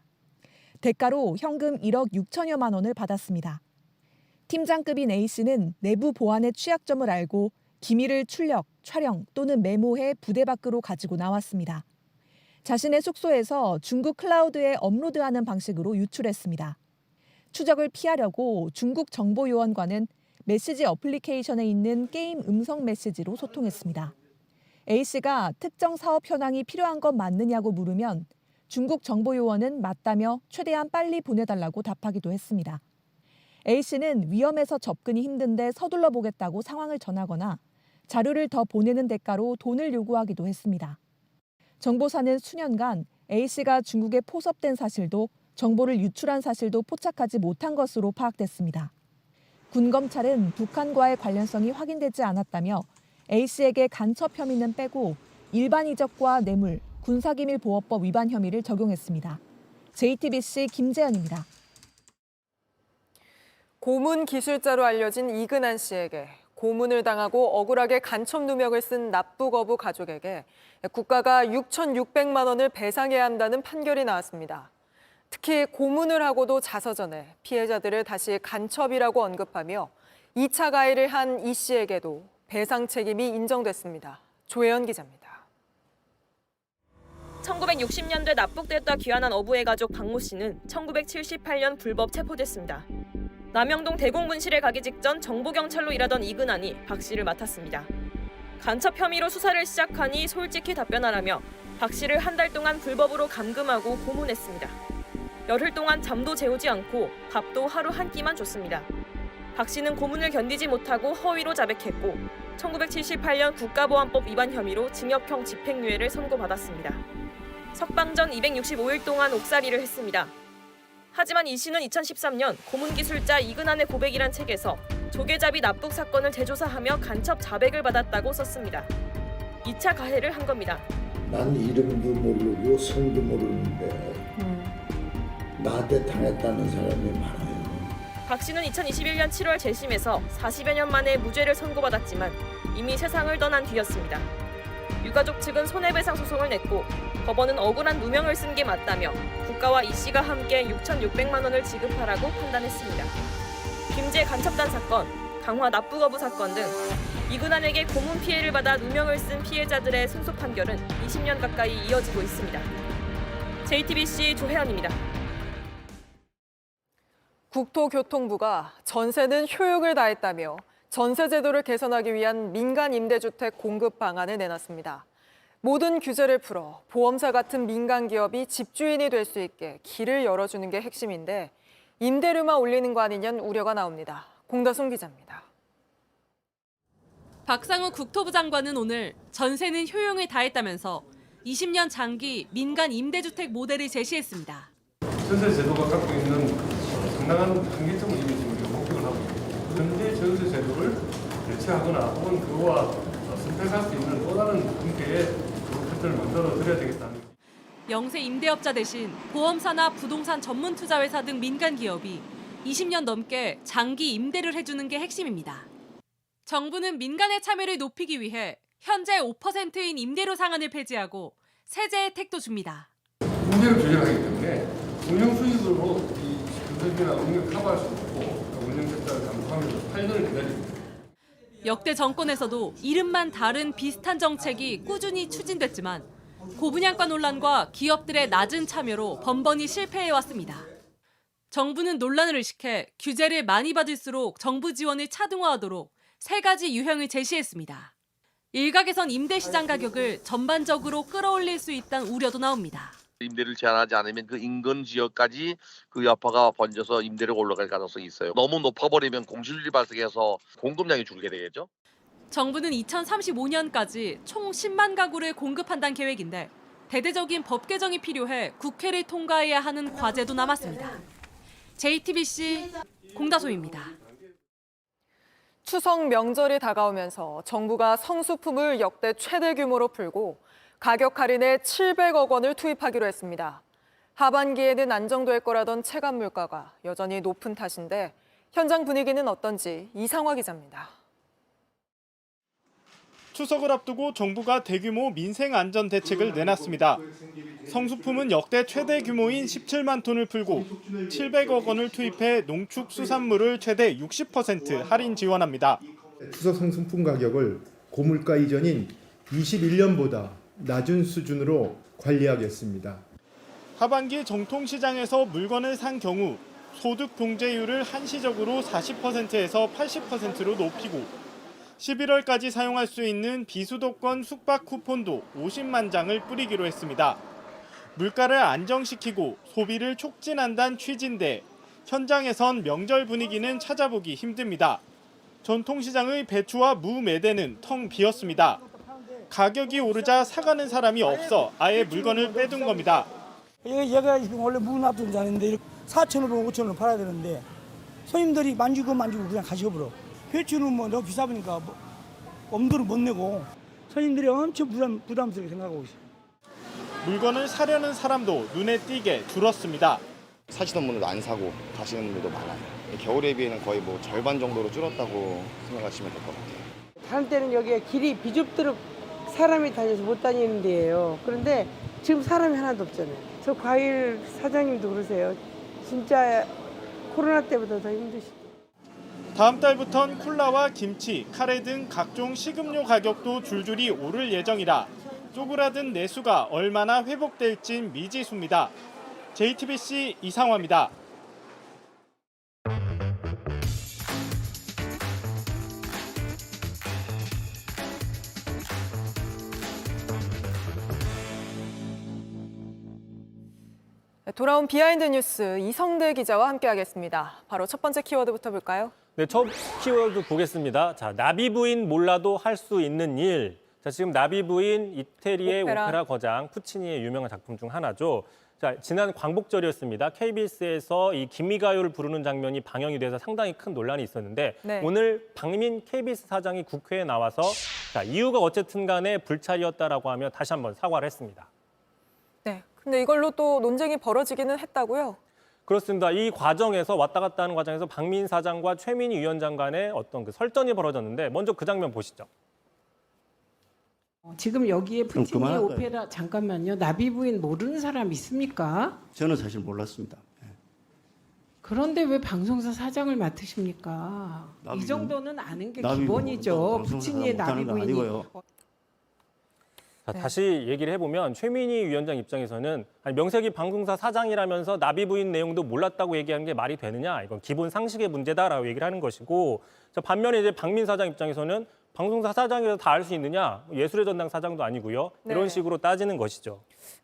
대가로 현금 1억 6천여만 원을 받았습니다. 팀장급인 A씨는 내부 보안의 취약점을 알고 기밀을 출력, 촬영 또는 메모해 부대 밖으로 가지고 나왔습니다. 자신의 숙소에서 중국 클라우드에 업로드하는 방식으로 유출했습니다. 추적을 피하려고 중국 정보요원과는 메시지 어플리케이션에 있는 게임 음성 메시지로 소통했습니다. A씨가 특정 사업 현황이 필요한 것 맞느냐고 물으면 중국 정보요원은 맞다며 최대한 빨리 보내달라고 답하기도 했습니다. A씨는 위험해서 접근이 힘든데 서둘러 보겠다고 상황을 전하거나 자료를 더 보내는 대가로 돈을 요구하기도 했습니다. 정보사는 수년간 A씨가 중국에 포섭된 사실도 정보를 유출한 사실도 포착하지 못한 것으로 파악됐습니다. 군검찰은 북한과의 관련성이 확인되지 않았다며 A씨에게 간첩 혐의는 빼고 일반 이적과 뇌물, 군사기밀보호법 위반 혐의를 적용했습니다. JTBC 김재현입니다. 고문 기술자로 알려진 이근한 씨에게 고문을 당하고 억울하게 간첩 누명을 쓴 납부거부 가족에게 국가가 6,600만 원을 배상해야 한다는 판결이 나왔습니다. 특히 고문을 하고도 자서전에 피해자들을 다시 간첩이라고 언급하며 2차 가해를 한 이 씨에게도 배상 책임이 인정됐습니다. 조혜연 기자입니다. 1960년대 납북됐다 귀환한 어부의 가족 박모 씨는 1978년 불법 체포됐습니다. 남영동 대공분실에 가기 직전 정보경찰로 일하던 이근한이 박 씨를 맡았습니다. 간첩 혐의로 수사를 시작하니 솔직히 답변하라며 박 씨를 한 달 동안 불법으로 감금하고 고문했습니다. 열흘 동안 잠도 재우지 않고 밥도 하루 한 끼만 줬습니다. 박 씨는 고문을 견디지 못하고 허위로 자백했고 1978년 국가보안법 위반 혐의로 징역형 집행유예를 선고받았습니다. 석방전 265일 동안 옥살이를 했습니다. 하지만 이 씨는 2013년 고문기술자 이근한의 고백이란 책에서 조개잡이 납북 사건을 재조사하며 간첩 자백을 받았다고 썼습니다. 2차 가해를 한 겁니다. 난 이름도 모르고 성도 모르는데 나한테 당했다는 사람이 많아요. 박 씨는 2021년 7월 재심에서 40여 년 만에 무죄를 선고받았지만 이미 세상을 떠난 뒤였습니다. 유가족 측은 손해배상 소송을 냈고 법원은 억울한 누명을 쓴 게 맞다며 국가와 이 씨가 함께 6,600만 원을 지급하라고 판단했습니다. 김제 간첩단 사건, 강화 납부거부 사건 등 이근한에게 고문 피해를 받아 누명을 쓴 피해자들의 승소 판결은 20년 가까이 이어지고 있습니다. JTBC 조혜연입니다. 국토교통부가 전세는 효용을 다했다며 전세 제도를 개선하기 위한 민간 임대주택 공급 방안을 내놨습니다. 모든 규제를 풀어 보험사 같은 민간 기업이 집주인이 될 수 있게 길을 열어주는 게 핵심인데 임대료만 올리는 거 아니냐는 우려가 나옵니다. 공다송 기자입니다. 박상우 국토부 장관은 오늘 전세는 효용을 다했다면서 20년 장기 민간 임대주택 모델을 제시했습니다. 전세 제도가 갖고 있는 상당한 한계점을 이미 지금 목격을 하고 있고 현재 전세 제도를 대체하거나 혹은 그와 선택할 수 있는 또 다른 형태의 프로젝트를 만들어 드려야 되겠다는. 영세 임대업자 대신 보험사나 부동산 전문 투자회사 등 민간 기업이 20년 넘게 장기 임대를 해주는 게 핵심입니다. 정부는 민간의 참여를 높이기 위해 현재 5%인 임대료 상한을 폐지하고 세제 혜택도 줍니다. 임대료 조절하기 때문에 운영 수익으로 이 주택이나 운영 커버할 수 없고 운영 세차를 감수하면서 8년을 기다립니다. 역대 정권에서도 이름만 다른 비슷한 정책이 꾸준히 추진됐지만 고분양가 논란과 기업들의 낮은 참여로 번번이 실패해왔습니다. 정부는 논란을 의식해 규제를 많이 받을수록 정부 지원을 차등화하도록 3가지 유형을 제시했습니다. 일각에선 임대시장 가격을 전반적으로 끌어올릴 수 있다는 우려도 나옵니다. 임대를 제한하지 않으면 그 인근 지역까지 그 여파가 번져서 임대료가 올라갈 가능성이 있어요. 너무 높아버리면 공실률이 발생해서 공급량이 줄게 되겠죠. 정부는 2035년까지 총 10만 가구를 공급한다는 계획인데 대대적인 법 개정이 필요해 국회를 통과해야 하는 과제도 남았습니다. JTBC 공다솜입니다. 추석 명절이 다가오면서 정부가 성수품을 역대 최대 규모로 풀고 가격 할인에 700억 원을 투입하기로 했습니다. 하반기에는 안정될 거라던 체감 물가가 여전히 높은 탓인데 현장 분위기는 어떤지 이상화 기자입니다. 추석을 앞두고 정부가 대규모 민생 안전 대책을 내놨습니다. 성수품은 역대 최대 규모인 17만 톤을 풀고 700억 원을 투입해 농축수산물을 최대 60% 할인 지원합니다. 추석 성수품 가격을 고물가 이전인 21년보다 낮은 수준으로 관리하겠습니다. 하반기 정통시장에서 물건을 산 경우 소득 공제율을 한시적으로 40%에서 80%로 높이고 11월까지 사용할 수 있는 비수도권 숙박 쿠폰도 50만 장을 뿌리기로 했습니다. 물가를 안정시키고 소비를 촉진한다는 취지인데 현장에선 명절 분위기는 찾아보기 힘듭니다. 전통시장의 배추와 무 매대는 텅 비었습니다. 가격이 오르자 사가는 사람이 없어 아예 물건을 빼둔 겁니다. 얘가 지금 원래 무 납품 자는데 4,000원, 5,000원 팔아야 되는데 손님들이 만지고 그냥 가셔버려. 배추는 뭐 너무 비싸 보니까 엄두를 못 내고 손님들이 엄청 부담스럽게 생각하고 있어요. 물건을 사려는 사람도 눈에 띄게 줄었습니다. 사시던 분들도 안 사고 가시는 분들도 많아요. 겨울에 비해는 거의 뭐 절반 정도로 줄었다고 생각하시면 될 것 같아요. 다른 때는 여기가 길이 비좁도록 사람이 다녀서 못 다니는 데예요. 그런데 지금 사람이 하나도 없잖아요. 저 과일 사장님도 그러세요. 진짜 코로나 때보다 더 힘드시죠. 다음 달부턴 콜라와 김치, 카레 등 각종 식음료 가격도 줄줄이 오를 예정이라 쪼그라든 내수가 얼마나 회복될진 미지수입니다. JTBC 이상화입니다. 돌아온 비하인드 뉴스 이성대 기자와 함께하겠습니다. 바로 첫 번째 키워드부터 볼까요? 네, 첫 키워드 보겠습니다. 자, 나비 부인 몰라도 할 수 있는 일. 자, 지금 나비 부인 이태리의 오페라 거장 푸치니의 유명한 작품 중 하나죠. 자, 지난 광복절이었습니다. KBS에서 이 김미가요를 부르는 장면이 방영이 돼서 상당히 큰 논란이 있었는데 네. 오늘 박민 KBS 사장이 국회에 나와서 자, 이유가 어쨌든 간에 불찰이었다라고 하며 다시 한번 사과를 했습니다. 네, 근데 이걸로 또 논쟁이 벌어지기는 했다고요? 그렇습니다. 이 과정에서 왔다 갔다 하는 과정에서 박민 사장과 최민희 위원장 간의 어떤 그 설전이 벌어졌는데 먼저 그 장면 보시죠. 지금 여기에 푸치니 오페라 잠깐만요. 나비 부인 모르는 사람 있습니까? 저는 사실 몰랐습니다. 그런데 왜 방송사 사장을 맡으십니까? 이 정도는 아는 게 기본이죠. 푸치니의 나비 부인이. 자, 다시 얘기를 해보면 최민희 위원장 입장에서는 아니, 명색이 방송사 사장이라면서 나비 부인 내용도 몰랐다고 얘기하는 게 말이 되느냐. 이건 기본 상식의 문제다라고 얘기를 하는 것이고 자, 반면에 이제 박민 사장 입장에서는 방송사 사장이라도 다 알 수 있느냐. 예술의 전당 사장도 아니고요. 이런 식으로 따지는 것이죠.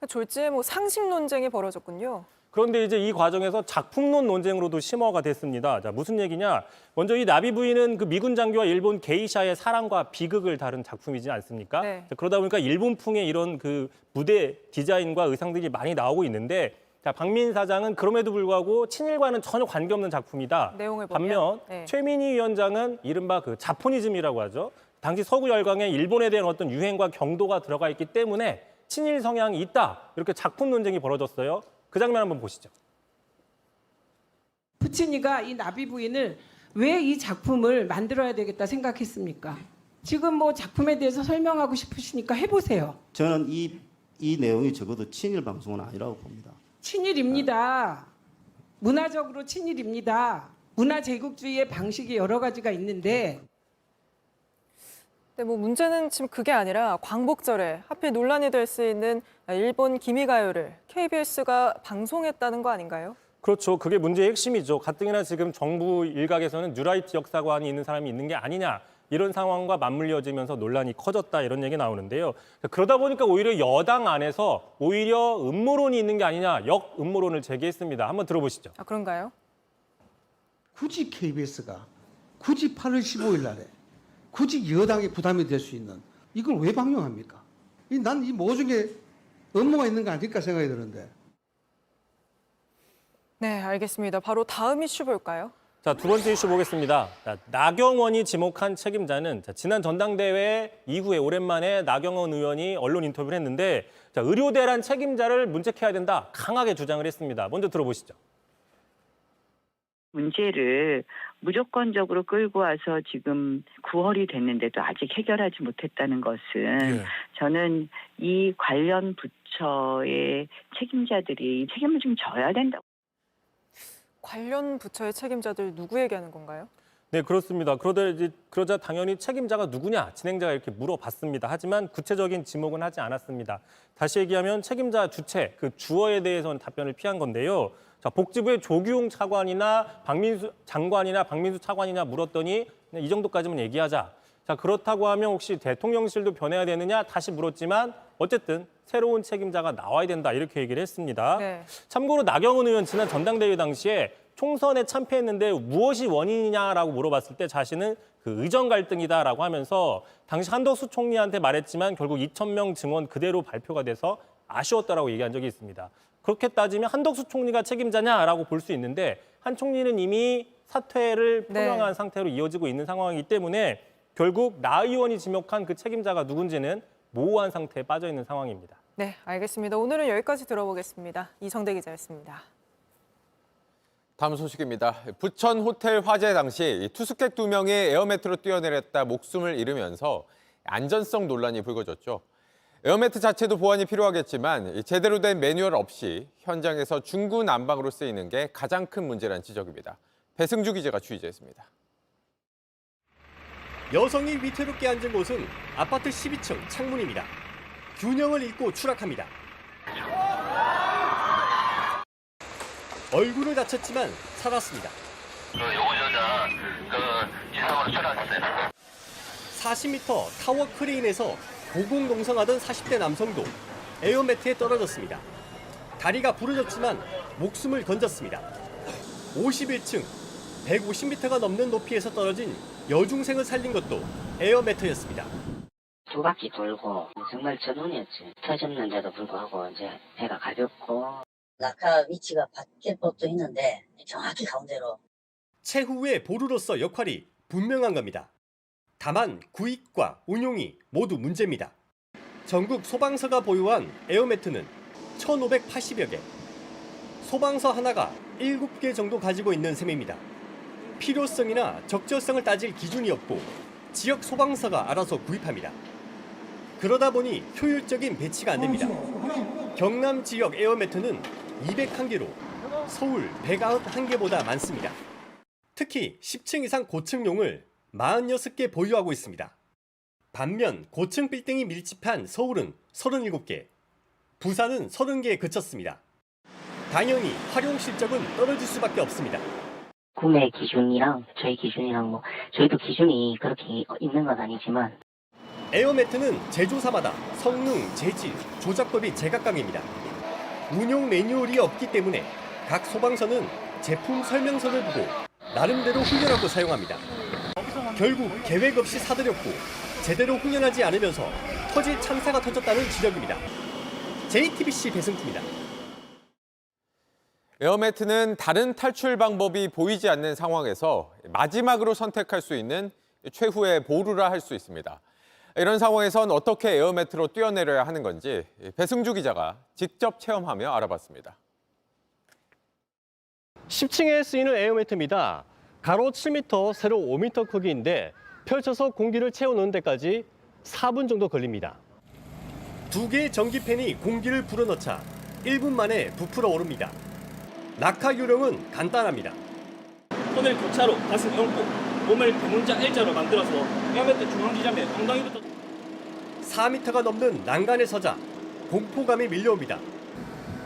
졸지에 상식 논쟁이 벌어졌군요. 그런데 이제 이 과정에서 작품론 논쟁으로도 심화가 됐습니다. 자, 무슨 얘기냐? 먼저 이 나비 부인은 그 미군 장교와 일본 게이샤의 사랑과 비극을 다룬 작품이지 않습니까? 네. 자, 그러다 보니까 일본풍의 이런 그 무대 디자인과 의상들이 많이 나오고 있는데 자, 박민 사장은 그럼에도 불구하고 친일과는 전혀 관계없는 작품이다. 내용을 보면, 반면 네. 최민희 위원장은 이른바 그 자포니즘이라고 하죠. 당시 서구 열강에 일본에 대한 어떤 유행과 경도가 들어가 있기 때문에 친일 성향이 있다. 이렇게 작품 논쟁이 벌어졌어요. 그 장면 한번 보시죠. 푸치니가 이 나비 부인을 왜 이 작품을 만들어야 되겠다 생각했습니까? 지금 뭐 작품에 대해서 설명하고 싶으시니까 해보세요. 저는 이 내용이 적어도 친일 방송은 아니라고 봅니다. 친일입니다. 문화적으로 친일입니다. 문화 제국주의의 방식이 여러 가지가 있는데 네, 문제는 지금 그게 아니라 광복절에 하필 논란이 될 수 있는 일본 기미가요를 KBS가 방송했다는 거 아닌가요? 그렇죠. 그게 문제의 핵심이죠. 가뜩이나 지금 정부 일각에서는 뉴라이트 역사관이 있는 사람이 있는 게 아니냐 이런 상황과 맞물려지면서 논란이 커졌다 이런 얘기 나오는데요. 그러다 보니까 오히려 여당 안에서 오히려 음모론이 있는 게 아니냐 역음모론을 제기했습니다. 한번 들어보시죠. 아, 그런가요? 굳이 KBS가 굳이 8월 15일 날에 굳이 여당에 부담이 될 수 있는 이걸 왜 방영합니까? 난 이 모종의 업무가 있는 거 아닐까 생각이 드는데. 네, 알겠습니다. 바로 다음 이슈 볼까요? 자, 두 번째 이슈 보겠습니다. 자, 나경원이 지목한 책임자는 지난 전당대회 이후에 오랜만에 나경원 의원이 언론 인터뷰를 했는데 의료대란 책임자를 문책해야 된다 강하게 주장을 했습니다. 먼저 들어보시죠. 문제를 무조건적으로 끌고 와서 지금 9월이 됐는데도 아직 해결하지 못했다는 것은 저는 이 관련 부처의 책임자들이 책임을 좀 져야 된다고. 관련 부처의 책임자들 누구 얘기하는 건가요? 네, 그렇습니다. 그러자 당연히 책임자가 누구냐 진행자가 이렇게 물어봤습니다. 하지만 구체적인 지목은 하지 않았습니다. 다시 얘기하면 책임자 주체, 그 주어에 대해서는 답변을 피한 건데요. 자, 복지부의 조규용 차관이나 박민수 장관이나 박민수 차관이냐 물었더니 이 정도까지만 얘기하자. 자, 그렇다고 하면 혹시 대통령실도 변해야 되느냐 다시 물었지만 어쨌든 새로운 책임자가 나와야 된다 이렇게 얘기를 했습니다. 네. 참고로 나경원 의원 지난 전당대회 당시에 총선에 참패했는데 무엇이 원인이냐라고 물어봤을 때 자신은 그 의정 갈등이다라고 하면서 당시 한덕수 총리한테 말했지만 결국 2,000명 증원 그대로 발표가 돼서 아쉬웠다라고 얘기한 적이 있습니다. 그렇게 따지면 한덕수 총리가 책임자냐라고 볼 수 있는데 한 총리는 이미 사퇴를 표명한 상태로 이어지고 있는 상황이기 때문에 결국 나 의원이 지목한 그 책임자가 누군지는 모호한 상태에 빠져 있는 상황입니다. 네, 알겠습니다. 오늘은 여기까지 들어보겠습니다. 이성대 기자였습니다. 다음 소식입니다. 부천 호텔 화재 당시 투숙객 2명이 에어매트로 뛰어내렸다 목숨을 잃으면서 안전성 논란이 불거졌죠. 에어매트 자체도 보완이 필요하겠지만 제대로 된 매뉴얼 없이 현장에서 중구난방으로 쓰이는 게 가장 큰 문제란 지적입니다. 배승주 기자가 취재했습니다. 여성이 위태롭게 앉은 곳은 아파트 12층 창문입니다. 균형을 잃고 추락합니다. 얼굴을 다쳤지만 살았습니다. 이상으로 추락했어요. 40m 타워 크레인에서 고공농성하던 40대 남성도 에어매트에 떨어졌습니다. 다리가 부러졌지만 목숨을 건졌습니다. 51층 150m가 넘는 높이에서 떨어진 여중생을 살린 것도 에어매트였습니다. 두 바퀴 돌고 정말 전운이었지. 터졌는데도 불구하고 이제 배가 가볍고 낙하 위치가 바뀔 법도 있는데 정확히 가운데로. 최후의 보루로서 역할이 분명한 겁니다. 다만 구입과 운용이 모두 문제입니다. 전국 소방서가 보유한 에어매트는 1,580여 개. 소방서 하나가 7개 정도 가지고 있는 셈입니다. 필요성이나 적절성을 따질 기준이 없고 지역 소방서가 알아서 구입합니다. 그러다 보니 효율적인 배치가 안 됩니다. 경남 지역 에어매트는 201개로 서울 191개보다 많습니다. 특히 10층 이상 고층용을 46개 보유하고 있습니다. 반면 고층 빌딩이 밀집한 서울은 37개, 부산은 30개에 그쳤습니다. 당연히 활용 실적은 떨어질 수밖에 없습니다. 구매 기준이랑 저희 기준이랑 저희도 기준이 그렇게 있는 건 아니지만 에어매트는 제조사마다 성능, 재질, 조작법이 제각각입니다. 운용 매뉴얼이 없기 때문에 각 소방서는 제품 설명서를 보고 나름대로 훈련하고 사용합니다. 결국 계획 없이 사들였고 제대로 훈련하지 않으면서 터질 참사가 터졌다는 지적입니다. JTBC 배승주입니다. 에어매트는 다른 탈출 방법이 보이지 않는 상황에서 마지막으로 선택할 수 있는 최후의 보루라 할 수 있습니다. 이런 상황에선 어떻게 에어매트로 뛰어내려야 하는 건지 배승주 기자가 직접 체험하며 알아봤습니다. 10층에 쓰이는 에어매트입니다. 가로 7m, 세로 5m 크기인데 펼쳐서 공기를 채워넣는 데까지 4분 정도 걸립니다. 2개의 전기팬이 공기를 불어넣자 1분 만에 부풀어 오릅니다. 낙하 요령은 간단합니다. 손을 교차로 가슴 얹고 몸을 대문자 L자로 만들어서 에어매트 중앙 지점에 엉덩이부터 4m가 넘는 난간에 서자 공포감이 밀려옵니다.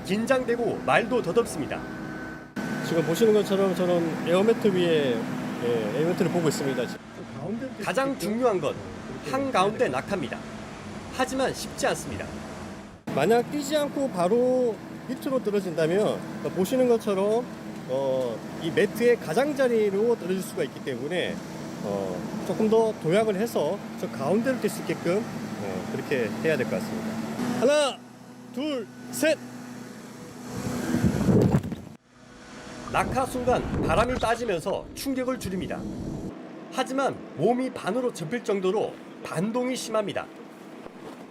긴장되고 말도 더덥습니다. 지금 보시는 것처럼 저는 에어매트 위에 에어매트를 보고 있습니다. 가장 중요한 건 한가운데 낙하입니다. 하지만 쉽지 않습니다. 만약 뛰지 않고 바로 밑으로 떨어진다면 보시는 것처럼 이 매트의 가장자리로 떨어질 수가 있기 때문에 조금 더 도약을 해서 저 가운데로 뛸 수 있게끔 그렇게 해야 될 것 같습니다. 하나, 둘, 셋! 낙하 순간 바람이 빠지면서 충격을 줄입니다. 하지만 몸이 반으로 접힐 정도로 반동이 심합니다.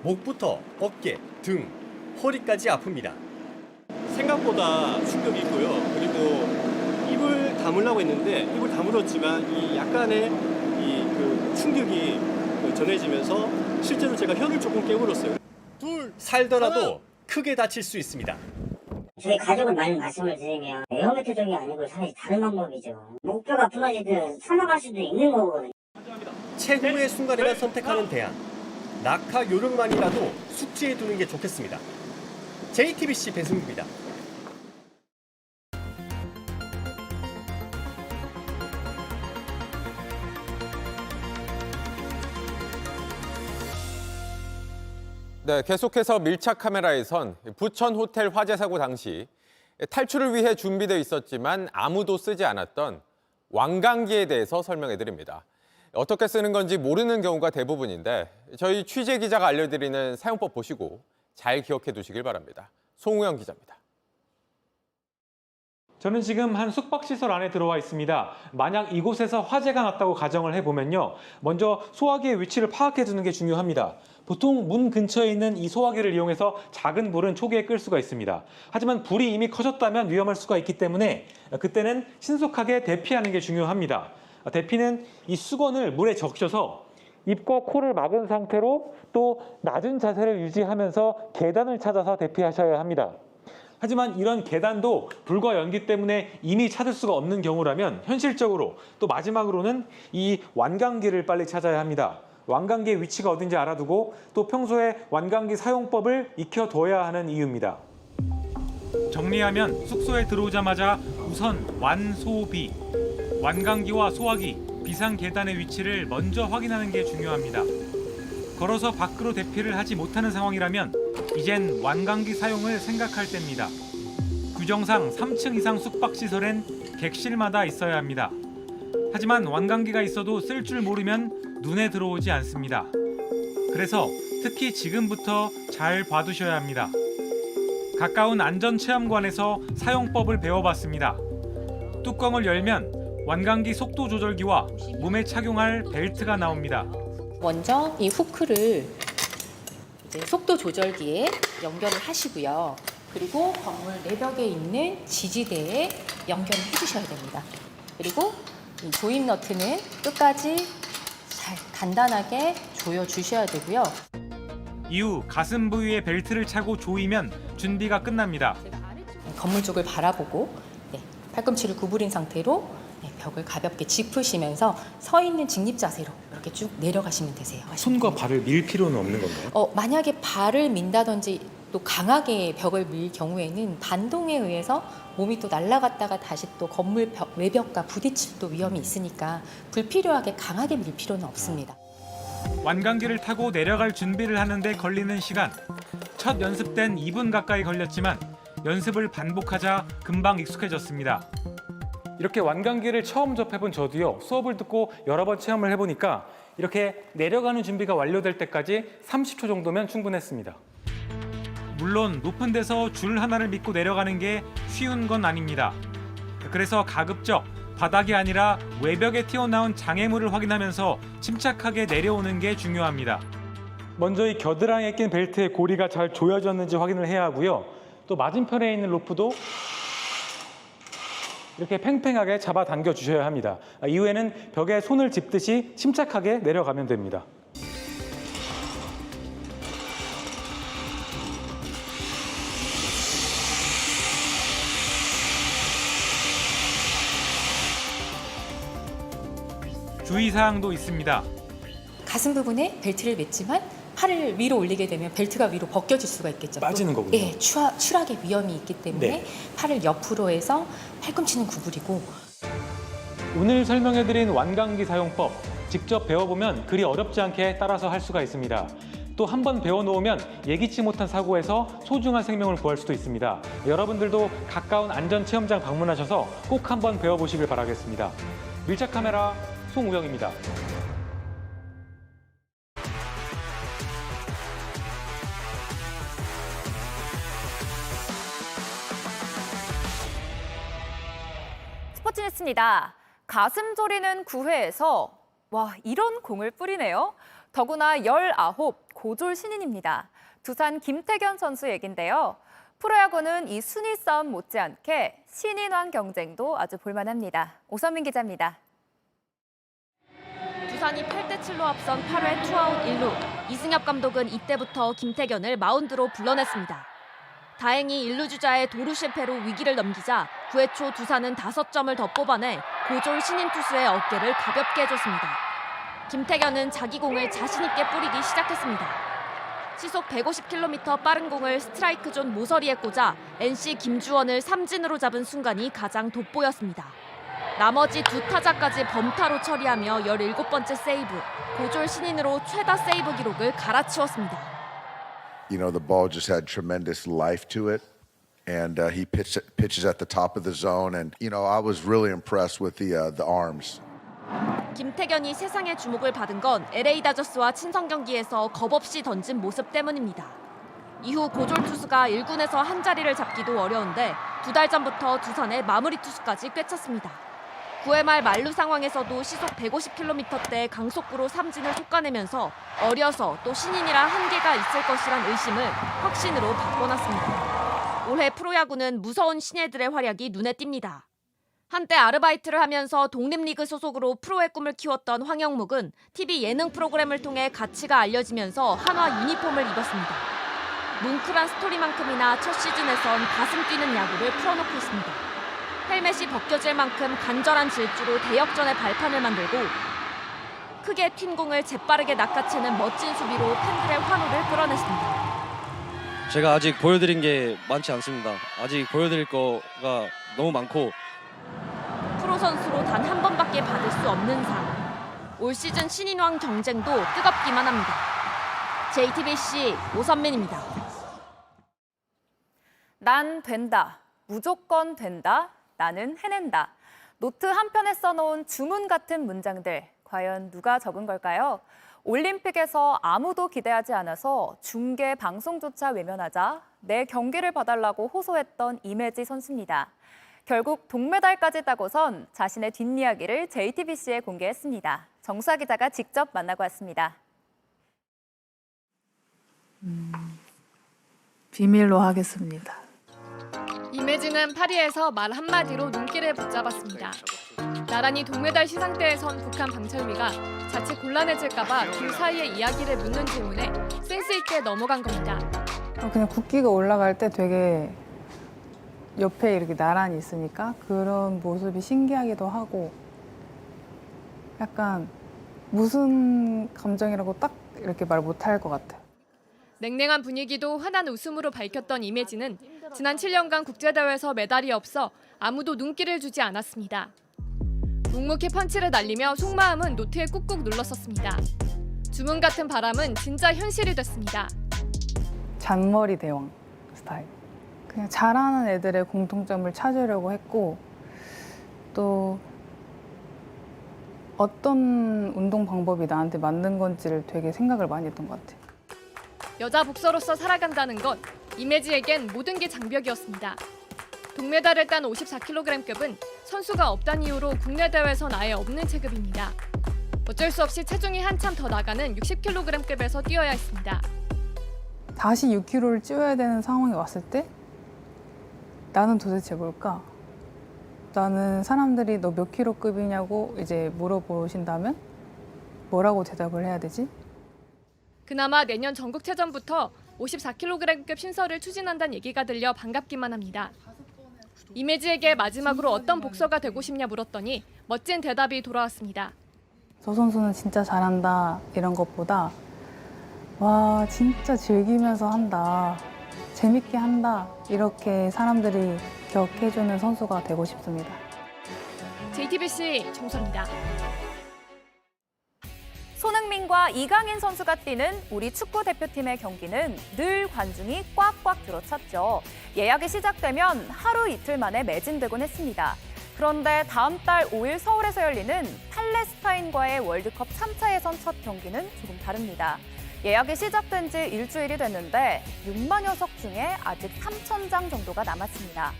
목부터 어깨, 등, 허리까지 아픕니다. 생각보다 충격이 있고요. 그리고 입을 다물라고 했는데 입을 다물었지만 이 약간의 그 충격이 전해지면서 실제로 제가 혀를 조금 깨물었어요. 살더라도 크게 다칠 수 있습니다. 저희 가족을 많이 말씀을 드리면 에어매트 쪽이 아니고 사실 다른 방법이죠. 목표가 부러지든 사망할 수도 있는 거거든요. 최고의 순간에만 선택하는 대안. 낙하 요령만이라도 숙지해 두는 게 좋겠습니다. JTBC 배승구입니다. 네, 계속해서 밀착 카메라에선 부천 호텔 화재 사고 당시 탈출을 위해 준비되어 있었지만 아무도 쓰지 않았던 왕강기에 대해서 설명해 드립니다. 어떻게 쓰는 건지 모르는 경우가 대부분인데 저희 취재 기자가 알려드리는 사용법 보시고 잘 기억해 두시길 바랍니다. 송우영 기자입니다. 저는 지금 한 숙박시설 안에 들어와 있습니다. 만약 이곳에서 화재가 났다고 가정을 해보면요. 먼저 소화기의 위치를 파악해 두는 게 중요합니다. 보통 문 근처에 있는 이 소화기를 이용해서 작은 불은 초기에 끌 수가 있습니다. 하지만 불이 이미 커졌다면 위험할 수가 있기 때문에 그때는 신속하게 대피하는 게 중요합니다. 대피는 이 수건을 물에 적셔서 입과 코를 막은 상태로 또 낮은 자세를 유지하면서 계단을 찾아서 대피하셔야 합니다. 하지만 이런 계단도 불과 연기 때문에 이미 찾을 수가 없는 경우라면 현실적으로 또 마지막으로는 이 완강기를 빨리 찾아야 합니다. 완강기의 위치가 어딘지 알아두고 또 평소에 완강기 사용법을 익혀둬야 하는 이유입니다. 정리하면 숙소에 들어오자마자 우선 완소비, 완강기와 소화기, 비상 계단의 위치를 먼저 확인하는 게 중요합니다. 걸어서 밖으로 대피를 하지 못하는 상황이라면 이젠 완강기 사용을 생각할 때입니다. 규정상 3층 이상 숙박시설엔 객실마다 있어야 합니다. 하지만 완강기가 있어도 쓸 줄 모르면 눈에 들어오지 않습니다. 그래서 특히 지금부터 잘 봐두셔야 합니다. 가까운 안전체험관에서 사용법을 배워봤습니다. 뚜껑을 열면 완강기 속도 조절기와 몸에 착용할 벨트가 나옵니다. 먼저 이 후크를 이제 속도 조절기에 연결을 하시고요. 그리고 건물 내벽에 있는 지지대에 연결을 해주셔야 됩니다. 그리고 이 조임 너트는 끝까지 잘 간단하게 조여주셔야 되고요. 이후 가슴 부위에 벨트를 차고 조이면 준비가 끝납니다. 건물 쪽을 바라보고 팔꿈치를 구부린 상태로 벽을 가볍게 짚으시면서 서 있는 직립 자세로 이렇게 쭉 내려가시면 되세요. 손과 발을 밀 필요는 없는 건가요? 만약에 발을 민다든지 또 강하게 벽을 밀 경우에는 반동에 의해서 몸이 또 날아갔다가 다시 또 건물 외벽과 부딪힐 또 위험이 있으니까 불필요하게 강하게 밀 필요는 없습니다. 완강기를 타고 내려갈 준비를 하는데 걸리는 시간. 첫 연습 땐 2분 가까이 걸렸지만 연습을 반복하자 금방 익숙해졌습니다. 이렇게 완강기를 처음 접해본 저도요. 수업을 듣고 여러 번 체험을 해보니까 이렇게 내려가는 준비가 완료될 때까지 30초 정도면 충분했습니다. 물론 높은 데서 줄 하나를 믿고 내려가는 게 쉬운 건 아닙니다. 그래서 가급적 바닥이 아니라 외벽에 튀어나온 장애물을 확인하면서 침착하게 내려오는 게 중요합니다. 먼저 이 겨드랑이에 낀 벨트의 고리가 잘 조여졌는지 확인을 해야 하고요. 또 맞은편에 있는 로프도 이렇게 팽팽하게 잡아당겨 주셔야 합니다. 이후에는 벽에 손을 짚듯이 침착하게 내려가면 됩니다. 주의사항도 있습니다. 가슴 부분에 벨트를 맸지만 팔을 위로 올리게 되면 벨트가 위로 벗겨질 수가 있겠죠. 빠지는 거군요. 네, 추락의 위험이 있기 때문에 네. 팔을 옆으로 해서 팔꿈치는 구부리고. 오늘 설명해드린 완강기 사용법, 직접 배워보면 그리 어렵지 않게 따라서 할 수가 있습니다. 또 한 번 배워놓으면 예기치 못한 사고에서 소중한 생명을 구할 수도 있습니다. 여러분들도 가까운 안전체험장 방문하셔서 꼭 한번 배워보시길 바라겠습니다. 밀착 카메라 송우영입니다. 스포츠 뉴스입니다. 가슴 졸이는 9회에서 와, 이런 공을 뿌리네요. 더구나 19 고졸 신인입니다. 두산 김태견 선수 얘긴데요. 프로야구는 이 순위 싸움 못지않게 신인왕 경쟁도 아주 볼만합니다. 오선민 기자입니다. 두산이 8대7로 앞선 8회 투아웃 1루. 이승엽 감독은 이때부터 김태견을 마운드로 불러냈습니다. 다행히 1루 주자의 도루 실패로 위기를 넘기자 9회 초 두산은 5점을 더 뽑아내 고졸 신인 투수의 어깨를 가볍게 해줬습니다. 김태견은 자기 공을 자신 있게 뿌리기 시작했습니다. 시속 150km 빠른 공을 스트라이크 존 모서리에 꽂아 NC 김주원을 삼진으로 잡은 순간이 가장 돋보였습니다. 나머지 두 타자까지 범타로 처리하며 17번째 세이브, 고졸 신인으로 최다 세이브 기록을 갈아치웠습니다. You know, the ball just had tremendous life to it, and he pitches at the top of the zone, and you know, I was really impressed with the arms. 김태견이 세상의 주목을 받은 건 LA 다저스와 친선 경기에서 겁없이 던진 모습 때문입니다. 이후 고졸 투수가 1군에서 한 자리를 잡기도 어려운데 2달 전부터 두산의 마무리 투수까지 꿰찼습니다. 9회 말 만루 상황에서도 시속 150km대 강속구로 삼진을 솎아내면서 어려서 또 신인이라 한계가 있을 것이란 의심을 확신으로 바꿔놨습니다. 올해 프로야구는 무서운 신예들의 활약이 눈에 띕니다. 한때 아르바이트를 하면서 독립리그 소속으로 프로의 꿈을 키웠던 황영묵은 TV 예능 프로그램을 통해 가치가 알려지면서 한화 유니폼을 입었습니다. 뭉클한 스토리만큼이나 첫 시즌에선 가슴 뛰는 야구를 풀어놓고 있습니다. 헬멧이 벗겨질 만큼 간절한 질주로 대역전의 발판을 만들고 크게 튄 공을 재빠르게 낚아채는 멋진 수비로 팬들의 환호를 끌어냈습니다. 제가 아직 보여드린 게 많지 않습니다. 아직 보여드릴 거가 너무 많고 프로 선수로 단 한 번밖에 받을 수 없는 상. 올 시즌 신인왕 경쟁도 뜨겁기만 합니다. JTBC 오선민입니다. 난 된다. 무조건 된다. 나는 해낸다. 노트 한 편에 써놓은 주문 같은 문장들. 과연 누가 적은 걸까요? 올림픽에서 아무도 기대하지 않아서 중계 방송조차 외면하자 내 경기를 봐달라고 호소했던 이매지 선수입니다. 결국 동메달까지 따고선 자신의 뒷이야기를 JTBC에 공개했습니다. 정수아 기자가 직접 만나고 왔습니다. 비밀로 하겠습니다. 이매진은 파리에서 말 한마디로 눈길을 붙잡았습니다. 나란히 동메달 시상대에 선 북한 방철미가 자칫 곤란해질까 봐 둘 사이의 이야기를 묻는 질문에 센스 있게 넘어간 겁니다. 그냥 국기가 올라갈 때 되게 옆에 이렇게 나란히 있으니까 그런 모습이 신기하기도 하고 약간 무슨 감정이라고 딱 이렇게 말 못할 것 같아요. 냉랭한 분위기도 환한 웃음으로 밝혔던 이매진은 지난 7년간 국제대회에서 메달이 없어 아무도 눈길을 주지 않았습니다. 묵묵히 펀치를 날리며 속마음은 노트에 꾹꾹 눌렀었습니다. 주문 같은 바람은 진짜 현실이 됐습니다. 잔머리 대왕 스타일. 그냥 잘하는 애들의 공통점을 찾으려고 했고 또 어떤 운동 방법이 나한테 맞는 건지를 되게 생각을 많이 했던 것 같아요. 여자 복서로서 살아간다는 것, 이매지에겐 모든 게 장벽이었습니다. 동메달을 딴 54kg급은 선수가 없다는 이유로 국내 대회에선 아예 없는 체급입니다. 어쩔 수 없이 체중이 한참 더 나가는 60kg급에서 뛰어야 했습니다. 다시 6kg를 찌워야 되는 상황이 왔을 때 나는 도대체 뭘까? 나는 사람들이 너 몇 킬로급이냐고 이제 물어보신다면 뭐라고 대답을 해야 되지? 그나마 내년 전국체전부터 54kg급 신설을 추진한다는 얘기가 들려 반갑기만 합니다. 이매지에게 마지막으로 어떤 복서가 되고 싶냐 물었더니 멋진 대답이 돌아왔습니다. 저 선수는 진짜 잘한다 이런 것보다 와 진짜 즐기면서 한다. 재밌게 한다. 이렇게 사람들이 기억해주는 선수가 되고 싶습니다. JTBC 정수아입니다. 손흥민과 이강인 선수가 뛰는 우리 축구 대표팀의 경기는 늘 관중이 꽉꽉 들어찼죠. 예약이 시작되면 하루 이틀 만에 매진되곤 했습니다. 그런데 다음 달 5일 서울에서 열리는 팔레스타인과의 월드컵 3차 예선 첫 경기는 조금 다릅니다. 예약이 시작된 지 일주일이 됐는데 6만여 석 중에 아직 3,000장 정도가 남았습니다.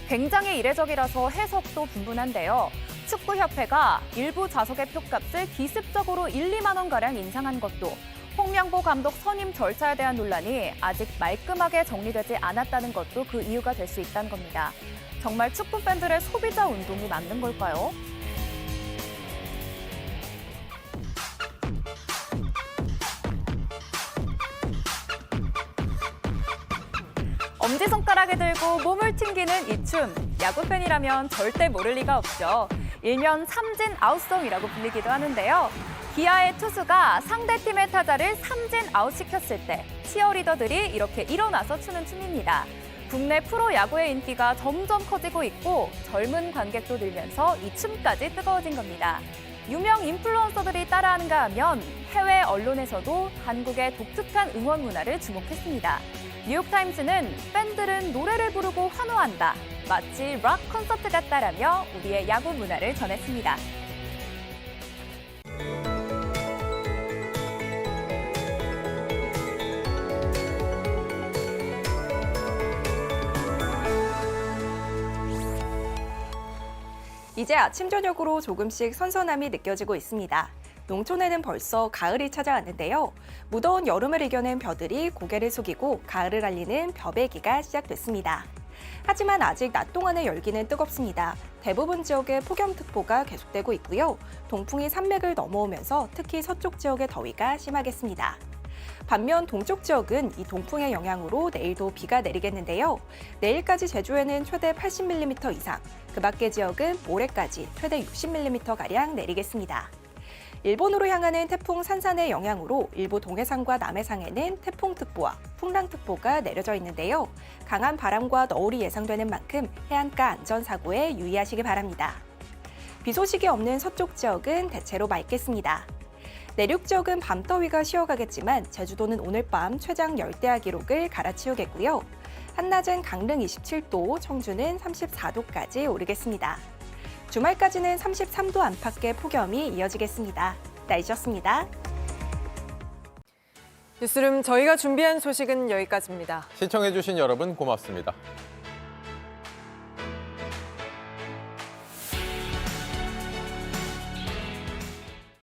굉장히 이례적이라서 해석도 분분한데요. 축구협회가 일부 좌석의 표값을 기습적으로 1, 2만 원가량 인상한 것도 홍명보 감독 선임 절차에 대한 논란이 아직 말끔하게 정리되지 않았다는 것도 그 이유가 될 수 있다는 겁니다. 정말 축구 팬들의 소비자 운동이 맞는 걸까요? 엄지손가락을 들고 몸을 튕기는 이 춤. 야구팬이라면 절대 모를 리가 없죠. 일명 삼진 아웃송이라고 불리기도 하는데요. 기아의 투수가 상대팀의 타자를 삼진 아웃시켰을 때 치어리더들이 이렇게 일어나서 추는 춤입니다. 국내 프로야구의 인기가 점점 커지고 있고 젊은 관객도 늘면서 이 춤까지 뜨거워진 겁니다. 유명 인플루언서들이 따라하는가 하면 해외 언론에서도 한국의 독특한 응원 문화를 주목했습니다. 뉴욕타임스는 팬들은 노래를 부르고 환호한다. 마치 락 콘서트 같다라며 우리의 야구 문화를 전했습니다. 이제 아침 저녁으로 조금씩 선선함이 느껴지고 있습니다. 농촌에는 벌써 가을이 찾아왔는데요. 무더운 여름을 이겨낸 벼들이 고개를 숙이고 가을을 알리는 벼베기가 시작됐습니다. 하지만 아직 낮 동안의 열기는 뜨겁습니다. 대부분 지역에 폭염특보가 계속되고 있고요. 동풍이 산맥을 넘어오면서 특히 서쪽 지역의 더위가 심하겠습니다. 반면 동쪽 지역은 이 동풍의 영향으로 내일도 비가 내리겠는데요. 내일까지 제주에는 최대 80mm 이상, 그 밖의 지역은 모레까지 최대 60mm가량 내리겠습니다. 일본으로 향하는 태풍 산산의 영향으로 일부 동해상과 남해상에는 태풍특보와 풍랑특보가 내려져 있는데요. 강한 바람과 너울이 예상되는 만큼 해안가 안전사고에 유의하시기 바랍니다. 비 소식이 없는 서쪽 지역은 대체로 맑겠습니다. 내륙 지역은 밤더위가 쉬어가겠지만 제주도는 오늘 밤 최장 열대야 기록을 갈아치우겠고요. 한낮은 강릉 27도, 청주는 34도까지 오르겠습니다. 주말까지는 33도 안팎의 폭염이 이어지겠습니다. 날씨였습니다. 뉴스룸 저희가 준비한 소식은 여기까지입니다. 시청해주신 여러분 고맙습니다.